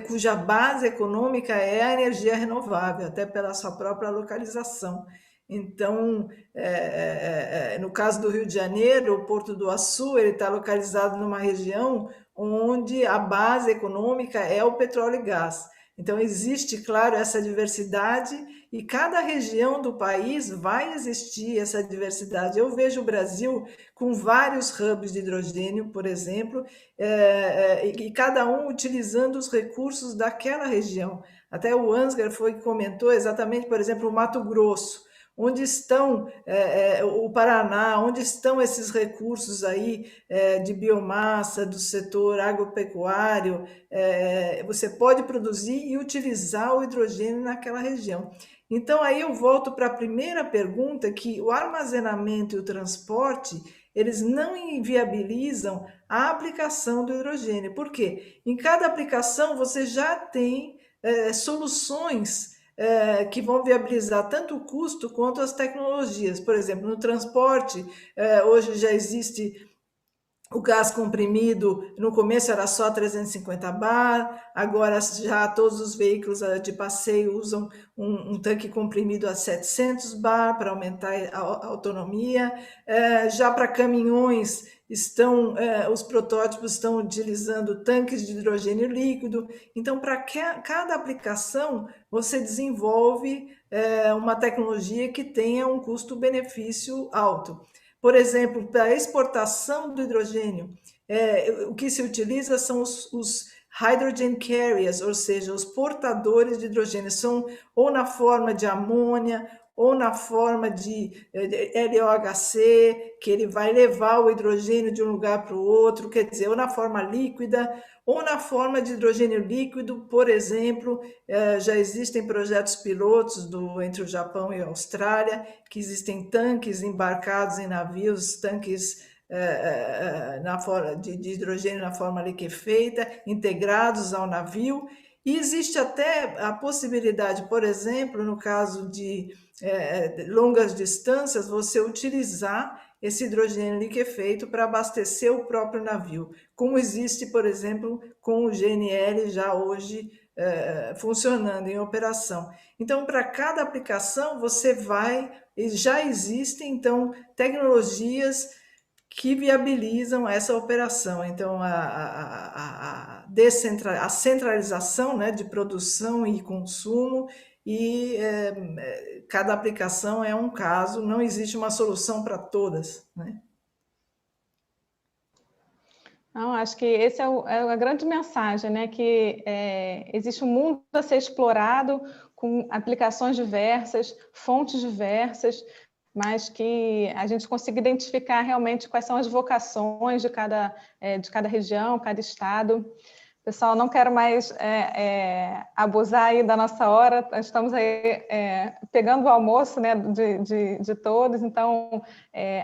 cuja base econômica é a energia renovável, até pela sua própria localização. Então, no caso do Rio de Janeiro, o Porto do Açu, ele está localizado numa região onde a base econômica é o petróleo e gás. Então, existe, claro, essa diversidade e cada região do país vai existir essa diversidade. Eu vejo o Brasil com vários hubs de hidrogênio, por exemplo, e cada um utilizando os recursos daquela região. Até o Ansgar comentou exatamente, por exemplo, o Mato Grosso. Onde estão o Paraná, onde estão esses recursos aí de biomassa do setor agropecuário? Você pode produzir e utilizar o hidrogênio naquela região. Então, aí eu volto para a primeira pergunta, que o armazenamento e o transporte, eles não inviabilizam a aplicação do hidrogênio. Por quê? Em cada aplicação, você já tem soluções que vão viabilizar tanto o custo quanto as tecnologias. Por exemplo, no transporte, hoje já existe o gás comprimido, no começo era só 350 bar, agora já todos os veículos de passeio usam um tanque comprimido a 700 bar para aumentar a autonomia. Já para caminhões, os protótipos estão utilizando tanques de hidrogênio líquido. Então, para cada aplicação, você desenvolve uma tecnologia que tenha um custo-benefício alto. Por exemplo, para a exportação do hidrogênio, o que se utiliza são os hydrogen carriers, ou seja, os portadores de hidrogênio, são ou na forma de amônia, ou na forma de LOHC, que ele vai levar o hidrogênio de um lugar para o outro, quer dizer, ou na forma líquida, ou na forma de hidrogênio líquido, por exemplo, já existem projetos pilotos entre o Japão e a Austrália, que existem tanques embarcados em navios, tanques de hidrogênio na forma liquefeita, integrados ao navio, e existe até a possibilidade, por exemplo, no caso de longas distâncias, você utilizar esse hidrogênio liquefeito para abastecer o próprio navio, como existe, por exemplo, com o GNL já hoje funcionando em operação. Então, para cada aplicação, já existem, então, tecnologias que viabilizam essa operação. Então, a centralização, né, de produção e consumo, e cada aplicação é um caso, não existe uma solução para todas, né? Não, acho que essa é a grande mensagem, né? Que existe um mundo a ser explorado com aplicações diversas, fontes diversas, mas que a gente consiga identificar realmente quais são as vocações de cada região, cada estado. Pessoal, não quero mais abusar aí da nossa hora, estamos aí pegando o almoço, né, de todos, então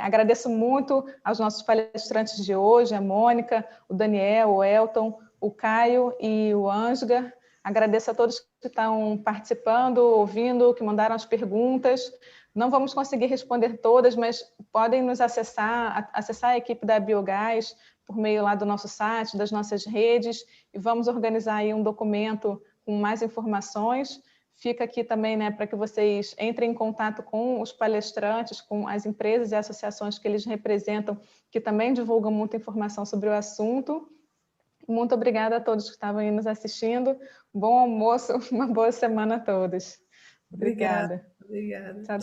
agradeço muito aos nossos palestrantes de hoje, a Mônica, o Daniel, o Elton, o Caio e o Ansgar. Agradeço a todos que estão participando, ouvindo, que mandaram as perguntas. Não vamos conseguir responder todas, mas podem nos acessar a equipe da Biogás por meio lá do nosso site, das nossas redes, e vamos organizar aí um documento com mais informações. Fica aqui também, né, para que vocês entrem em contato com os palestrantes, com as empresas e associações que eles representam, que também divulgam muita informação sobre o assunto. Muito obrigada a todos que estavam aí nos assistindo. Bom almoço, uma boa semana a todos. Obrigada. Obrigada. Tchau.